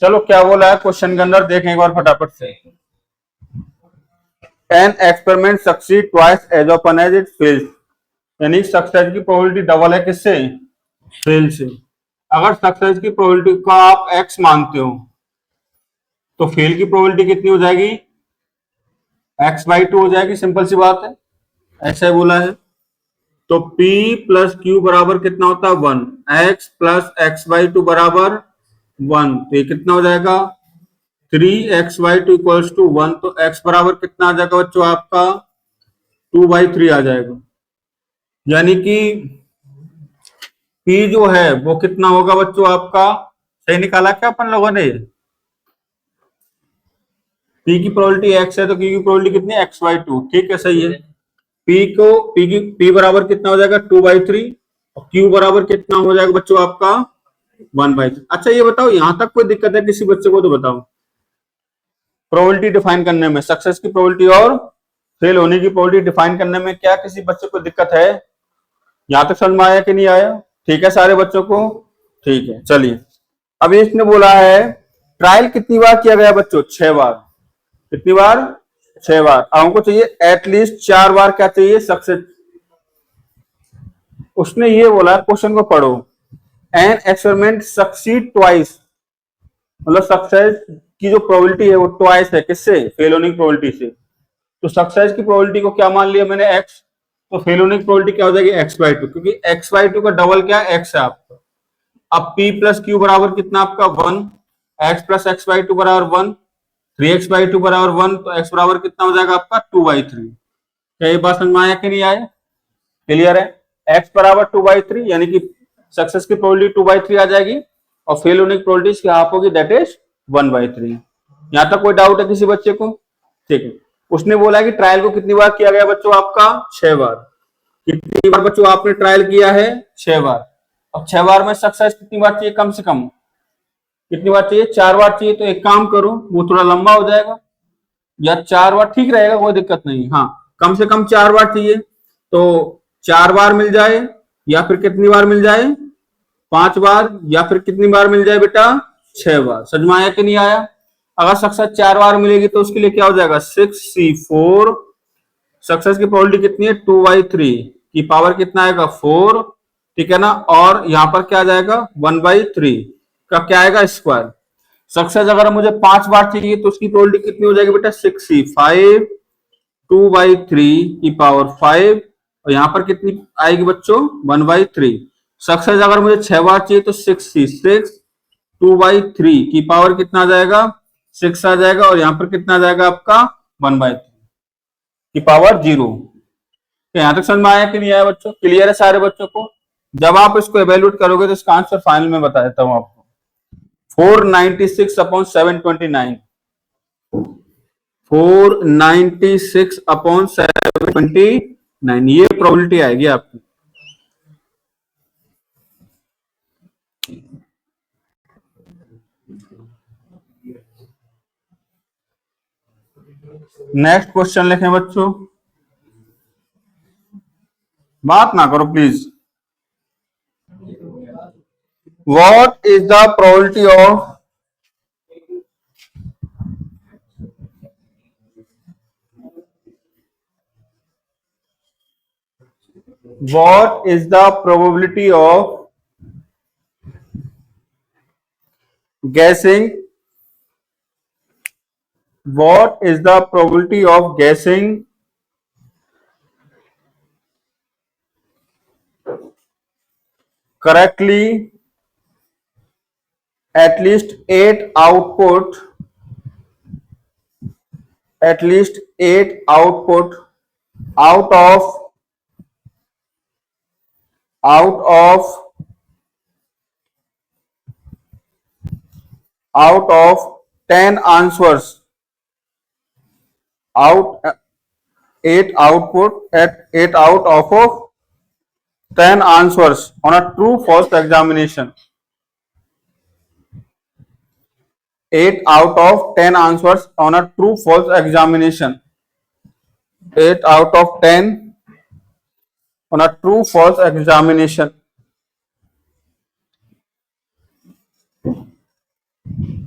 चलो क्या बोला है क्वेश्चन के अंदर, देखें एक बार फटाफट से। An experiment succeed twice as often as it fails, यानी सक्सेस की प्रोबेबिलिटी डबल है किससे? फेल से। अगर सक्सेस की प्रोबेबिलिटी को आप एक्स मानते हो तो फेल की प्रोबेबिलिटी कितनी हो जाएगी? x/2 हो जाएगी, सिंपल सी बात है, ऐसा बोला है। तो p प्लस क्यू बराबर कितना होता है? 1। x प्लस x/2 बराबर 1, तो ये कितना हो जाएगा? 3x/2 equals to 1। तो x बराबर कितना आ जाएगा बच्चों आपका? 2/3 आ जाएगा। यानी कि p जो है वो कितना होगा बच्चों आपका? सही निकाला क्या अपन लोगों ने? p की प्रोबेबिलिटी x है तो q की प्रोबेबिलिटी कितनी है? x/2। ठीक है, सही है। p बराबर कितना हो जाएगा? 2/3। और q बराबर कितना हो जाएगा बच्चों आपका? 1/3। अच्छा ये बताओ, यहां तक कोई दिक्कत है किसी बच्चे को? तो बताओ। प्रोबेबिलिटी डिफाइन करने में, सक्सेस की प्रोबेबिलिटी और फेल होने की प्रोबेबिलिटी डिफाइन करने में क्या किसी बच्चे को दिक्कत है? यहां तक समझ में आया कि नहीं आया? ठीक है सारे बच्चों को? ठीक है, चलिए। अब इसने बोला है ट्रायल कितनी बार किया गया बच्चों? 6 बार। कितनी बार? 6 बार। अब हमको चाहिए एटलीस्ट 4 बार क्या चाहिए? सक्सेस। उसने ये बोला, क्वेश्चन को पढ़ो, एन एक्सपेरिमेंट सक्सीड ट्वाइस, मतलब सक्सेस की जो प्रोबेबिलिटी है वो ट्वाइस है, किससे? फेल होने की प्रोबेबिलिटी से। तो सक्सेस की प्रोबेबिलिटी को क्या मान लिया मैंने? एक्स। तो फेल होने की प्रोबेबिलिटी क्या हो जाएगी? x/2, क्योंकि x/2 का डबल क्या है? x है आपका। अब p प्लस क्यू बराबर कितना आपका? 1। x प्लस x/2 बराबर 1। 3x/2 बराबर 1, तो x बराबर कितना हो जाएगा आपका? 2/3। क्या ये बात समझ में आया कि नहीं आया? क्लियर है? x बराबर 2/3, यानी कि सक्सेस की प्रोबेबिलिटी 2/3 आ जाएगी और फेल होने की प्रोबेबिलिटी क्या आप होगी? That is 1/3। यहां तक कोई डाउट है किसी बच्चे को? ठीक है। उसने बोला कि ट्रायल को कितनी बार किया गया बच्चों आपका? 6 बार। कितनी बार बच्चों आपने ट्रायल किया है? 6 बार। अब 6 बार में सक्सेस कितनी बार चाहिए? कम से कम कितनी बार चाहिए? 4 बार चाहिए। तो एक काम करो, वो थोड़ा लंबा हो जाएगा, या 4 बार ठीक रहेगा, कोई दिक्कत नहीं। हाँ, कम से कम 4 बार चाहिए। तो 4 बार मिल जाए, या फिर कितनी बार मिल जाए? 5 बार, या फिर कितनी बार मिल जाए बेटा? 6 बार। समझ में आया कि नहीं आया? अगर सक्सेस 4 बार मिलेगी तो उसके लिए क्या हो जाएगा? 6c4। सक्सेस की प्रोबेबिलिटी कितनी है? 2/3 की पावर कितना आएगा? 4। ठीक है ना? और यहां पर क्या आ जाएगा? 1/3 का क्या आएगा? स्क्वायर। सक्सेस अगर मुझे 5 बार चाहिए तो उसकी प्रोबेबिलिटी कितनी हो जाएगी बेटा? 6c5, 2/3 की पावर 5, और यहां पर कितनी आएगी बच्चों? 1/3। सक्सेस अगर मुझे 6 बार चाहिए तो 6c6, 2/3 की पावर कितना आ जाएगा? 6 आ जाएगा, और यहां पर कितना आ जाएगा आपका? 1/3 की पावर 0। तो यहां तक समझ में आया कि नहीं आया बच्चों? क्लियर है सारे बच्चों को? जब आप इसको एवेल्यूएट करोगे तो इसका आंसर फाइनल में बता देता हूं आपको। 496/729। 496/729, ये प्रोबेबिलिटी आएगी आपकी। नेक्स्ट क्वेश्चन लिखें बच्चों, बात ना करो please. What is the probability of what is the probability of guessing? What is the probability of guessing correctly at least 8 output, at least 8 output out of out of out of 10 answers, out 8 output at 8 out of 10 answers on a true false examination. 8 out of 10 answers on a true false examination. 8 out of 10 on a true false examination.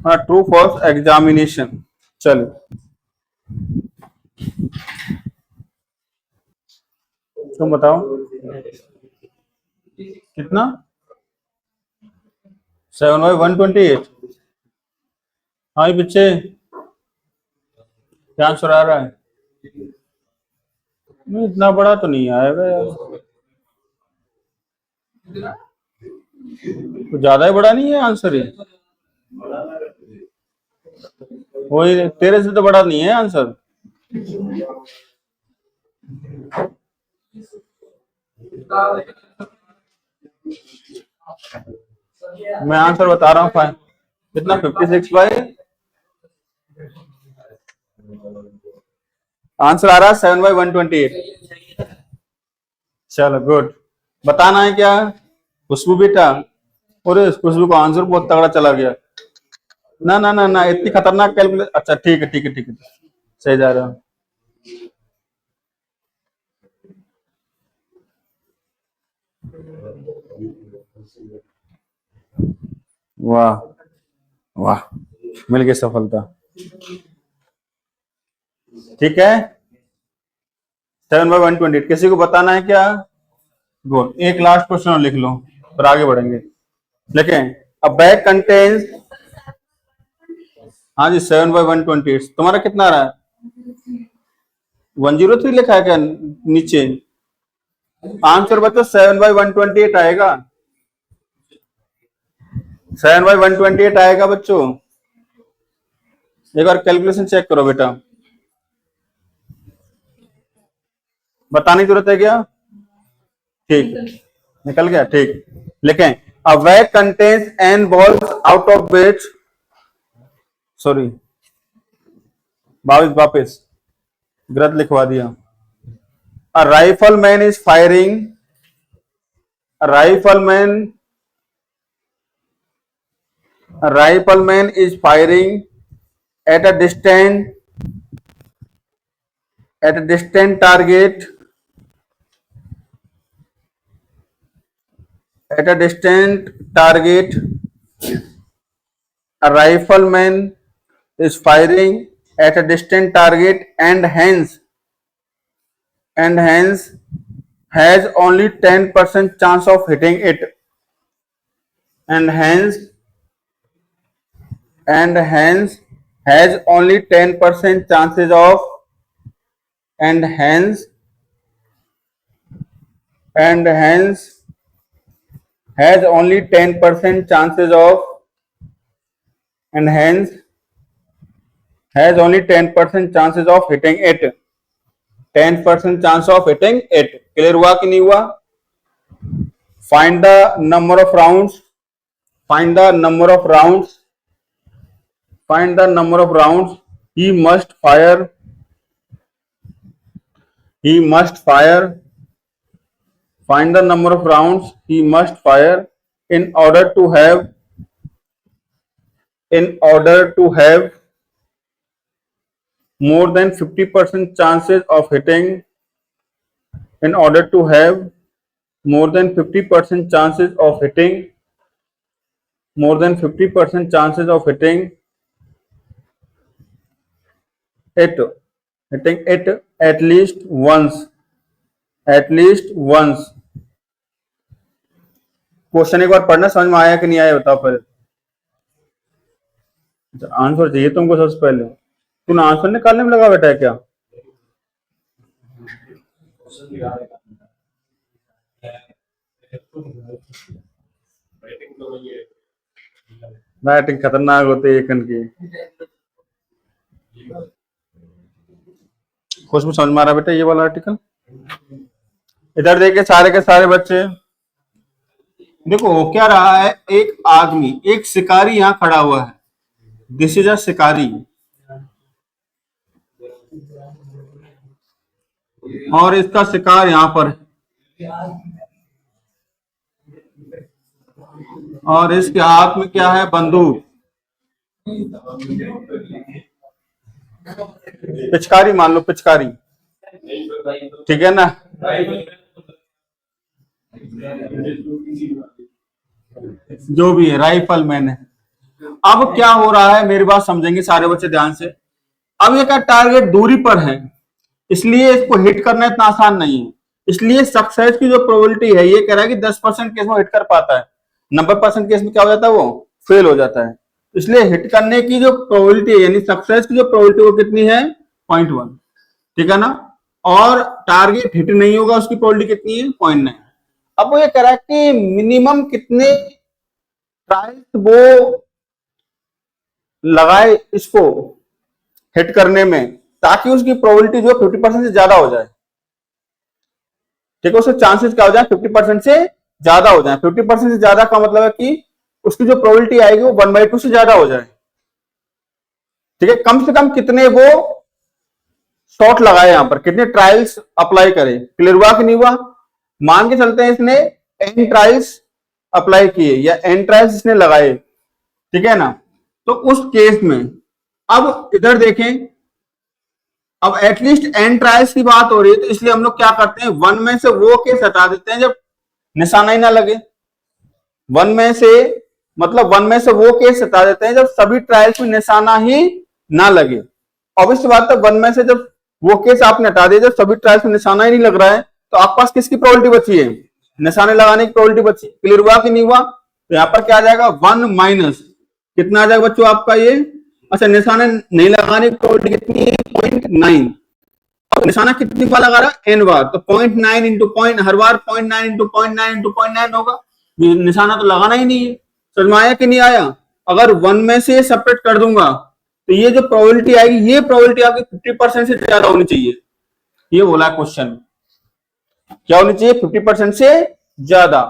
On a true false examination. चलो तुम बताओ कितना? 7/128। हाँ ये बच्चे क्या answer आ रहा है? नहीं इतना बड़ा तो नहीं आएगा यार, तो ज्यादा ही बड़ा नहीं है आंसर ये। वही तेरे से तो बड़ा नहीं है आंसर। मैं आंसर बता रहा हूँ फाइन कितना 56/, आंसर आ रहा है 7/128। चलो गुड। बताना है क्या खुशबू बेटा? और इस खुशबू का आंसर बहुत तगड़ा चला गया। ना ना ना ना इतनी खतरनाक कैलकुलेट, अच्छा ठीक है ठीक है ठीक है, सही जा रहा हूँ। वाह वाह, मिल गई सफलता। ठीक है 7/128। किसी को बताना है क्या? गुड। एक लास्ट क्वेश्चन और लिख लो फिर आगे बढ़ेंगे। लेकिन अ बैग कंटेन्स, हाँ जी 7/128। तुम्हारा कितना आ रहा है? 103 लिखा है क्या नीचे? आंसर बताओ 7/128 आएगा। 7/128 आएगा बच्चों। एक बार कैलकुलेशन चेक करो बेटा। बताने की जरूरत है क्या? ठीक, निकल गया ठीक। लिखें a bag contains N balls out of which, sorry 22 वापिस गलत लिखवा दिया। A rifleman is firing, rifleman, rifleman is firing at a distant target, at a distant target. A rifleman is firing at a distant target and hence has only 10% chance of hitting it, and hence has only 10% chances of, and hence has only 10% chances of, and hence has only 10% chances of hitting it. 10% chance of hitting it. Clear हुआ कि नहीं हुआ? Find the number of rounds. Find the number of rounds. Find the number of rounds he must fire. He must fire. Find the number of rounds he must fire in order to have more than 50% chances of hitting, in order to have more than 50% chances of hitting, more than 50% chances of hitting it, at least once, at least once. Question एक बार पढ़ना, समझ में आया कि नहीं आया बताओ पहले। आंसर चाहिए तुमको सबसे पहले। तुम आंसर निकालने में लगा बेटा है क्या? बैटिंग खतरनाक होती है एक की। कुछ भी समझ में आ रहा बेटा ये वाला आर्टिकल? इधर देखिए सारे के सारे बच्चे देखो हो क्या रहा है। एक आदमी, एक शिकारी यहाँ खड़ा हुआ है। दिस इज अ शिकारी, और इसका शिकार यहाँ पर है, और इसके हाथ में क्या है? बंदूक, पिचकारी मान लो, पिचकारी, ठीक है ना? जो भी है राइफल मैन है। अब क्या हो रहा है मेरी बात समझेंगे सारे बच्चे ध्यान से। अब ये क्या टारगेट दूरी पर है, इसलिए इसको हिट करना इतना आसान नहीं है। इसलिए सक्सेस की जो प्रोबेबिलिटी है ये कह रहा है कि 10% केस में हिट कर पाता है। 90% केस में क्या हो जाता है, वो फेल हो जाता है। इसलिए हिट करने की जो प्रोबेबिलिटी है यानी सक्सेस की जो प्रोबेबिलिटी वो कितनी है, 0.1, ठीक है ना। और टारगेट हिट नहीं होगा उसकी प्रोबेबिलिटी कितनी है, 0.9। अब वो ये कह रहा है कि मिनिमम कितने ट्रायल्स वो लगाए इसको हिट करने में ताकि उसकी प्रोबेबिलिटी जो 50% से ज्यादा हो जाए, ठीक है, उसके चांसेस क्या हो जाए, 50% से ज्यादा हो जाए। 50% से ज्यादा का मतलब है कि उसकी जो प्रोबेबिलिटी आएगी वो 1/2 से ज्यादा हो जाए, ठीक है। कम से कम कितने वो शॉट लगाए, यहां पर कितने ट्रायल्स अप्लाई करे, क्लियर हुआ कि नहीं हुआ। मान के चलते हैं इसने n ट्रायल्स अप्लाई किए या n ट्रायल्स इसने लगाए, ठीक है ना। तो उस केस में अब इधर देखें, अब एटलीस्ट n ट्रायल्स की बात हो रही है, तो इसलिए हम लोग क्या करते हैं, 1 में से वो केस हटा देते हैं जब निशाना ही ना लगे। 1 में से मतलब 1 में से वो केस हटा देते हैं जब सभी ट्रायल्स में निशाना ही ना लगे। ऑब्वियस बात है, 1 में से जब वो केस आपने हटा दिया जब सभी ट्रायल्स में निशाना ही नहीं लग रहा है, तो आपके पास किसकी प्रोबेबिलिटी बची है, निशाने लगाने की प्रोबेबिलिटी बची। क्लियर हुआ कि नहीं हुआ। तो यहां पर क्या आ जाएगा, 1 माइनस कितना आ जाएगा बच्चों आपका ये, अच्छा निशाने नहीं लगाने की प्रोबेबिलिटी कितनी है, 0.9। अब निशाना कितनी बार लगा रहा है, n बार, तो 0.9 इंटू पॉइंट, हर बार 0.9 इंटू 0.9 इंटू 0.9 होगा, निशाना तो लगाना ही नहीं है। समझ में आया कि नहीं आया। अगर 1 में से सेपरेट कर दूंगा तो ये जो प्रोबेबिलिटी आएगी, ये प्रोबेबिलिटी आपकी 50% से ज्यादा होनी चाहिए, ये बोला क्वेश्चन। क्या होनी चाहिए, 50% से ज्यादा।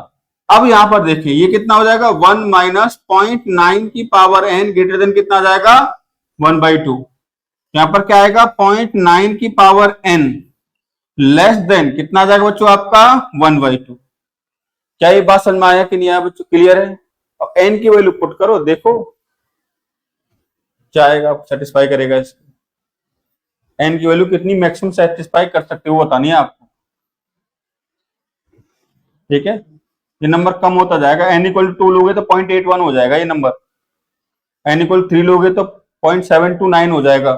अब यहां पर देखिए ये कितना हो जाएगा, 1 माइनस 0.9 की पावर n ग्रेटर देन कितना आ जाएगा, 1/2। यहां पर क्या आएगा, 0.9 की पावर n लेस देन कितना आ जाएगा बच्चों आपका, 1/2। क्या ये बात समझ में आया कि नहीं आया बच्चों, क्लियर है। और n की वैल्यू पुट करो, देखो क्या आएगा, सेटिस्फाई करेगा इसको। n की वैल्यू कितनी मैक्सिमम सेटिस्फाई कर सकते हो वो बतानी है आपको, ठीक है। ये नंबर कम होता जाएगा, n इक्वल 2 लोगे तो 0.81 हो जाएगा ये नंबर, n इक्वल 3 लोगे तो 0.729 हो जाएगा।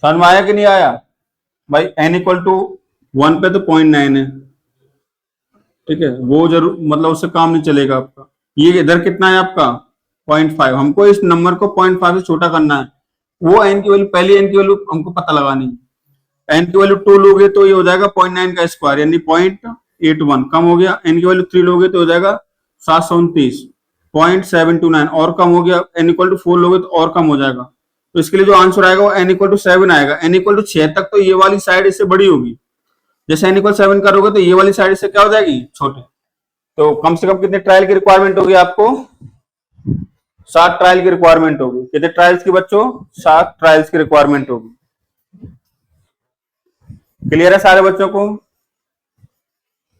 समझ में आया कि नहीं आया भाई। n इक्वल टू 1 पे तो 0.9 है, ठीक है, वो जरूर मतलब उससे काम नहीं चलेगा आपका। ये इधर कितना है आपका, 0.5। हमको इस नंबर को 0.5 से छोटा करना है। वो n की वैल्यू, पहली n की वैल्यू हमको पता लगानी है। n की वैल्यू 2 लोगे तो ये हो जाएगा 0.9 का स्क्वायर यानी 0.81, कम हो गया। n की वैल्यू 3 लोगे तो हो जाएगा 729, 0.729 और कम हो गया। n इक्वल टू 4 लोगे तो और कम हो जाएगा। तो इसके लिए जो आंसर आएगा वो n इक्वल टू 7 आएगा। n इक्वल टू 6 तक तो ये वाली साइड इससे बड़ी होगी, जैसे n इक्वल 7 करोगे तो ये वाली साइड से क्या हो जाएगी, छोटे। तो कम से कम कितने ट्रायल की रिक्वायरमेंट होगी आपको, 7 ट्रायल की रिक्वायरमेंट होगी। कितने ट्रायल्स की बच्चों, 7 ट्रायल्स की रिक्वायरमेंट होगी। क्लियर है सारे बच्चों को।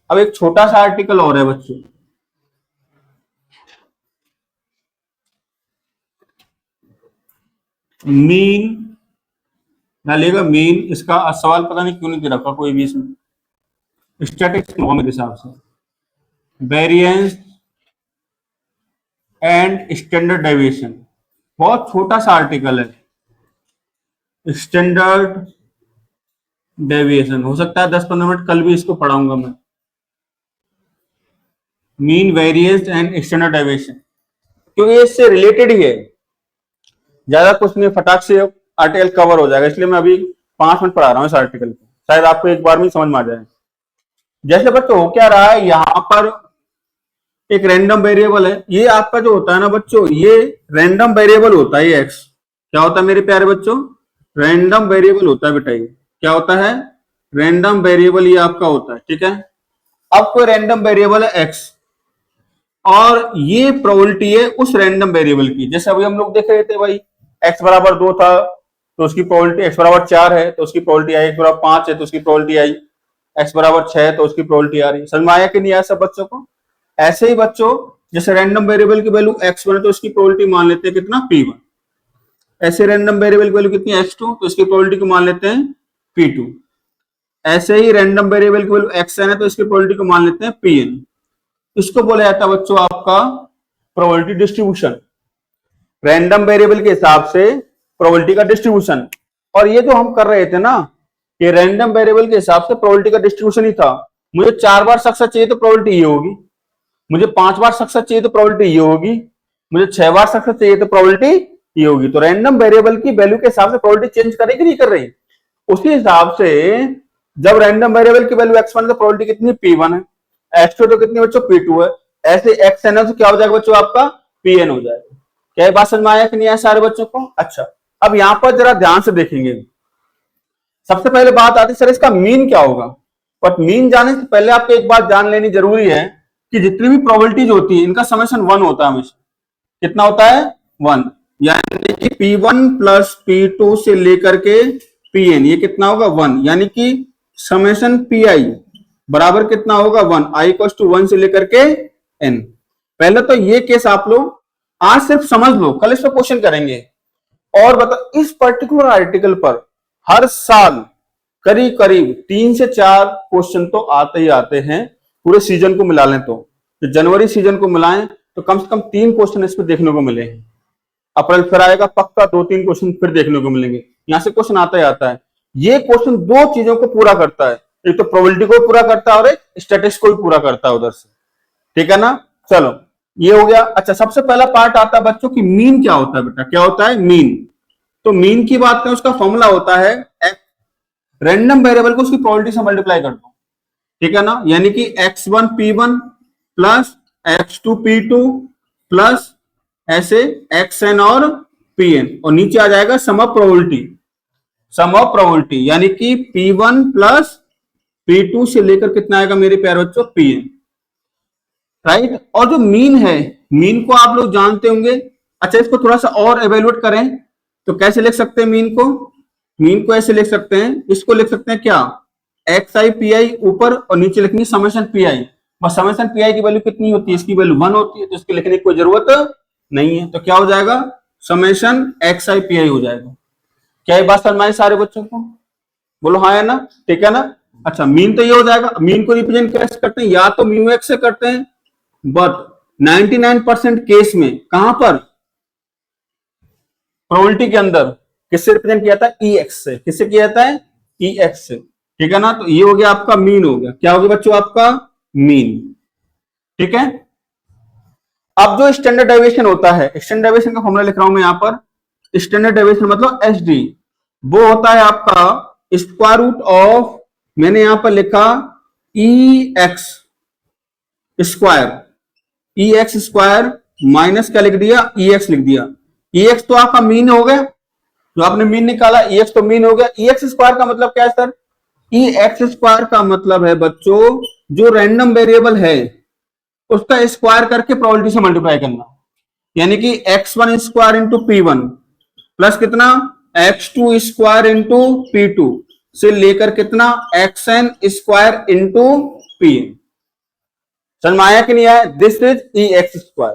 अब एक छोटा सा आर्टिकल और है बच्चों, मीन डालिएगा, मीन। इसका सवाल पता नहीं क्यों नहीं दे रखा कोई भी इसमें, स्टैटिक्स होगा मेरे हिसाब से। वेरिएंस एंड स्टैंडर्ड डेविएशन, बहुत छोटा सा आर्टिकल है। स्टैंडर्ड डेविएशन हो सकता है 10-15 मिनट कल भी इसको पढ़ाऊंगा मैं। Mean, variance and standard deviation, क्योंकि इससे रिलेटेड ही है, ज्यादा कुछ नहीं, फटाक से आर्टिकल कवर हो जाएगा। इसलिए मैं अभी 5 मिनट पढ़ा रहा हूँ इस आर्टिकल को, शायद आपको एक बार में समझ में आ जाए। जैसे बच्चों हो क्या रहा है, यहां पर एक रैंडम वेरिएबल है। ये आपका जो होता है ना बच्चों, ये रैंडम वेरिएबल होता है। ये एक्स क्या होता है मेरे प्यारे बच्चों, रैंडम वेरिएबल होता है बेटा। ये क्या होता है, रैंडम वेरिएबल ये आपका होता है, ठीक है। अब कोई रैंडम वेरिएबल है एक्स और ये प्रोबेबिलिटी है उस रैंडम वेरिएबल की। जैसे अभी हम लोग देख रहे थे भाई, एक्स बराबर 2 था तो उसकी प्रोबेबिलिटी, एक्स बराबर 4 है तो उसकी प्रोबेबिलिटी आई, एक्स बराबर 5 है तो उसकी प्रोबेबिलिटी आई, एक्स बराबर 6 है तो उसकी प्रोबेबिलिटी आ रही। समझ में आया कि नहीं आया सब बच्चों को। ऐसे ही बच्चों, जैसे रैंडम वेरिएबल की वैल्यू x1 है तो उसकी प्रोबेबिलिटी मान लेते हैं कितना, p1। ऐसे रैंडम वेरिएबल की वैल्यू कितनी है, x2, तो इसकी प्रोबेबिलिटी को मान लेते हैं p2। ऐसे ही रैंडम वेरिएबल की वैल्यू xn है तो इसकी प्रोबेबिलिटी को मान लेते हैं pn। इसको बोला जाता है बच्चों आपका प्रोबेबिलिटी डिस्ट्रीब्यूशन, रैंडम वेरिएबल के हिसाब से प्रोबेबिलिटी का डिस्ट्रीब्यूशन। और ये जो हम कर रहे थे ना, ये रैंडम वेरिएबल के हिसाब से प्रोबेबिलिटी का डिस्ट्रीब्यूशन ही था। मुझे 4 बार सक्सेस चाहिए तो प्रोबेबिलिटी ये होगी, मुझे 5 बार सक्सेस चाहिए तो प्रोबेबिलिटी ये होगी, मुझे 6 बार सक्सेस चाहिए तो प्रोबेबिलिटी ये होगी। तो रैंडम वेरिएबल की वैल्यू के हिसाब से प्रोबेबिलिटी चेंज करेगी नहीं कर रही? उसी हिसाब से जब रैंडम वेरिएबल की वैल्यू x1 है तो प्रोबेबिलिटी कितनी p1 है, x2 तो कितनी बच्चों p2 है, ऐसे xn है तो क्या हो जाएगा बच्चों आपका pn हो जाएगा। क्या ये बात समझ में आया कि नहीं आया सारे बच्चों को? अच्छा, अब यहां पर जरा ध्यान से देखेंगे। सबसे पहले बात आती है सर इसका मीन क्या होगा, बट मीन जाने से पहले आपको एक बात जान लेनी जरूरी है कि जितनी भी प्रोबेबिलिटीज होती है इनका समेशन 1 होता है हमेशा। कितना होता है? 1। यानी कि P1 प्लस P2 से लेकर के Pn ये कितना होगा? 1। यानी कि समेशन Pi बराबर कितना होगा? 1। I इक्वल्स टू 1 से लेकर के n। पहले तो ये केस आप लोग आज सिर्फ समझ लो, कल इस पर क्वेश्चन करेंगे। और बता, इस पर्टिकुलर आर्टिकल पर हर साल करीब करीब 3 से 4 क्वेश्चन तो आते ही आते हैं। पूरे सीजन को मिला लें तो जनवरी सीजन को मिलाएं तो कम से कम 3 क्वेश्चन इस पर देखने को मिलेंगे। अप्रैल फिर आएगा पक्का 2-3 क्वेश्चन फिर देखने को मिलेंगे। यहां से क्वेश्चन आता ही आता है। ये क्वेश्चन 2 चीजों को पूरा करता है, एक तो प्रोबेबिलिटी को पूरा करता है और एक स्टैटिस्टिक्स को भी पूरा करता है उधर से। ठीक है ना? चलो ये हो गया। अच्छा, सबसे पहला पार्ट आता है बच्चों की मीन क्या होता है बेटा? क्या होता है मीन? तो मीन की बात करें उसका फॉर्मूला होता है रैंडम वेरिएबल को उसकी प्रोबेबिलिटी से मल्टीप्लाई कर दो। ठीक है ना? यानी कि x1 p1 plus x2 p2 plus ऐसे xn और pn और नीचे आ जाएगा sum of probability. Sum of probability यानी कि p1 प्लस p2 से लेकर कितना आएगा मेरे प्यारे बच्चों? pn। राइट? और जो मीन है, मीन को आप लोग जानते होंगे। अच्छा, इसको थोड़ा सा और एवेल्युएट करें तो कैसे लिख सकते हैं मीन को? मीन को ऐसे लिख सकते हैं, इसको लिख सकते हैं क्या? xi pi ऊपर और नीचे लिखेंगे समेशन pi। बस समेशन pi की वैल्यू कितनी होती है? इसकी वैल्यू 1 होती है, तो इसके लिखने की कोई जरूरत नहीं है। तो क्या हो जाएगा? समेशन xi pi हो जाएगा। क्या ये बात समझ में आई सारे बच्चों को? बोलो हाँ या ना? ठीक है ना? अच्छा, मीन तो ये हो जाएगा। मीन को रिप्रेजेंट कैसे करते हैं? या तो म्यू एक्स से करते हैं, बट 99% केस में कहां पर? प्रोबेबिलिटी के अंदर किससे रिप्रेजेंट किया था? ई एक्स से। किससे किया जाता है? ई एक्स से। ठीक है ना? तो ये हो गया आपका मीन हो गया। क्या हो गया बच्चों? आपका मीन। ठीक है? अब जो स्टैंडर्ड डेविएशन होता है, स्टैंडर्ड डेविएशन का फॉर्मूला लिख रहा हूं मैं यहां पर। स्टैंडर्ड डेविएशन मतलब एस डी, वो होता है आपका स्क्वायर रूट ऑफ, मैंने यहां पर लिखा ई एक्स स्क्वायर, ई एक्स स्क्वायर माइनस क्या लिख दिया? ई एक्स लिख दिया। ई एक्स तो आपका मीन हो गया, जो आपने मीन निकाला। ई एक्स तो मीन हो गया। ई एक्स स्क्वायर का मतलब क्या है सर? ई एक्स स्क्वायर का मतलब है बच्चों जो रैंडम वेरिएबल है उसका स्क्वायर करके प्रोबेबिलिटी से मल्टीप्लाई करना। यानी कि x1 square into p1 plus कितना? x2 स्क्वायर इंटू p2 से लेकर कितना? xn square into pn। समझ में आया कि नहीं आया? This is E x square.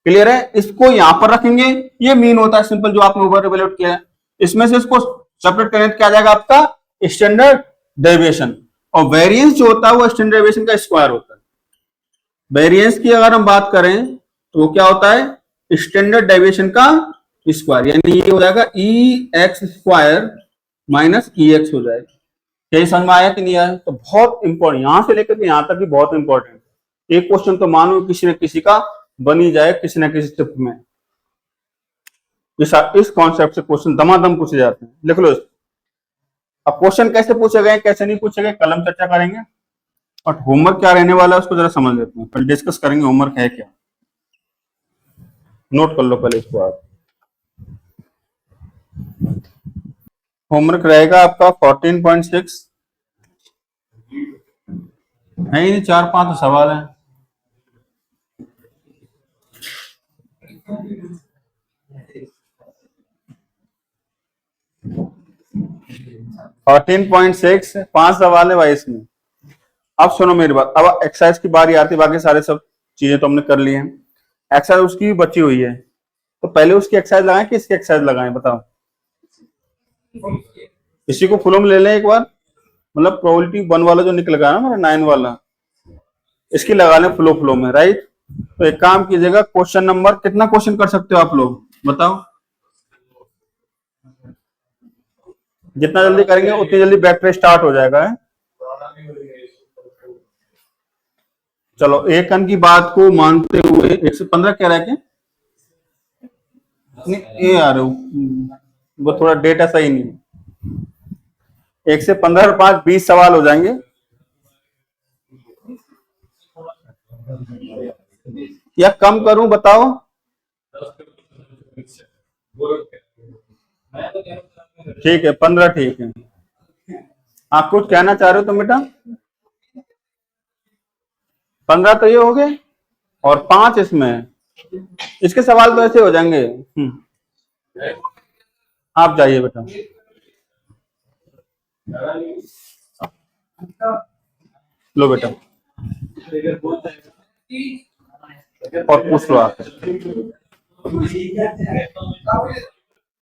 Clear है? इसको यहां पर रखेंगे, ये मीन होता है सिंपल जो आपने ऊपर इवैल्यूएट किया है। इसमें से इसको सेपरेट करें तो क्या आ जाएगा आपका? Standard deviation. और वेरिएंस जो होता है वो स्टैंडर्ड डेविएशन का स्क्वायर होता है। वेरिएंस की अगर हम बात करें तो वो क्या होता है? स्टैंडर्ड डेविएशन का स्क्वायर। यानी ये हो जाएगा ई एक्स स्क्वायर माइनस ई एक्स हो जाएगा। क्या समझ में आया कि नहीं आया? तो बहुत इंपॉर्टेंट, यहां से लेकर के यहां तक भी बहुत इंपॉर्टेंट। एक क्वेश्चन तो मानो किसी न किसी का बन ही जाए किसी न किसी स्टेप में। इस कॉन्सेप्ट से क्वेश्चन दमादम पूछे जाते हैं। लिख लो इसको। अब क्वेश्चन कैसे पूछे गए कैसे नहीं पूछे गए कल हम चर्चा करेंगे, और होमवर्क क्या रहने वाला है उसको जरा समझ लेते हैं। कल डिस्कस करेंगे होमवर्क है क्या। नोट कर लो पहले इसको आप। होमवर्क रहेगा आपका 14.6 है ही नहीं, 4-5 सवाल है। फोर्टीन पॉइंट सिक्स 5 सवाल है भाई इसमें। अब सुनो मेरी बात, अब एक्सरसाइज की बारी आती है। बाकी सारे सब चीजें तो हमने कर ली हैं, एक्सरसाइज उसकी भी बची हुई है। तो पहले उसकी एक्सरसाइज लगाएं कि इसकी एक्सरसाइज लगाएं बताओ? इसी को फुल में ले लें एक बार, मतलब प्रोबेबिलिटी 1 वाला जो निकल गया ना हमारा 9 वाला, इसकी लगा लें फ्लो में। राइट? तो एक काम कीजिएगा, क्वेश्चन नंबर कितना क्वेश्चन कर सकते हो आप लोग बताओ? जितना जल्दी करेंगे उतनी जल्दी बैक ट्रेस स्टार्ट हो जाएगा है? चलो एक अंक की बात को मानते हुए 115 कह रहा है क्या? नहीं ये यार वो थोड़ा डेटा सही नहीं है। 1 से 15 और 5 20 सवाल हो जाएंगे। या कम करूं बताओ? ठीक है 15 ठीक है। आप कुछ कहना चाह रहे हो तुम बेटा? 15 तो ये हो गए और 5 इसमें। इसके सवाल तो ऐसे हो जाएंगे। आप जाइए बेटा। लो बेटा और पूछ लो आप।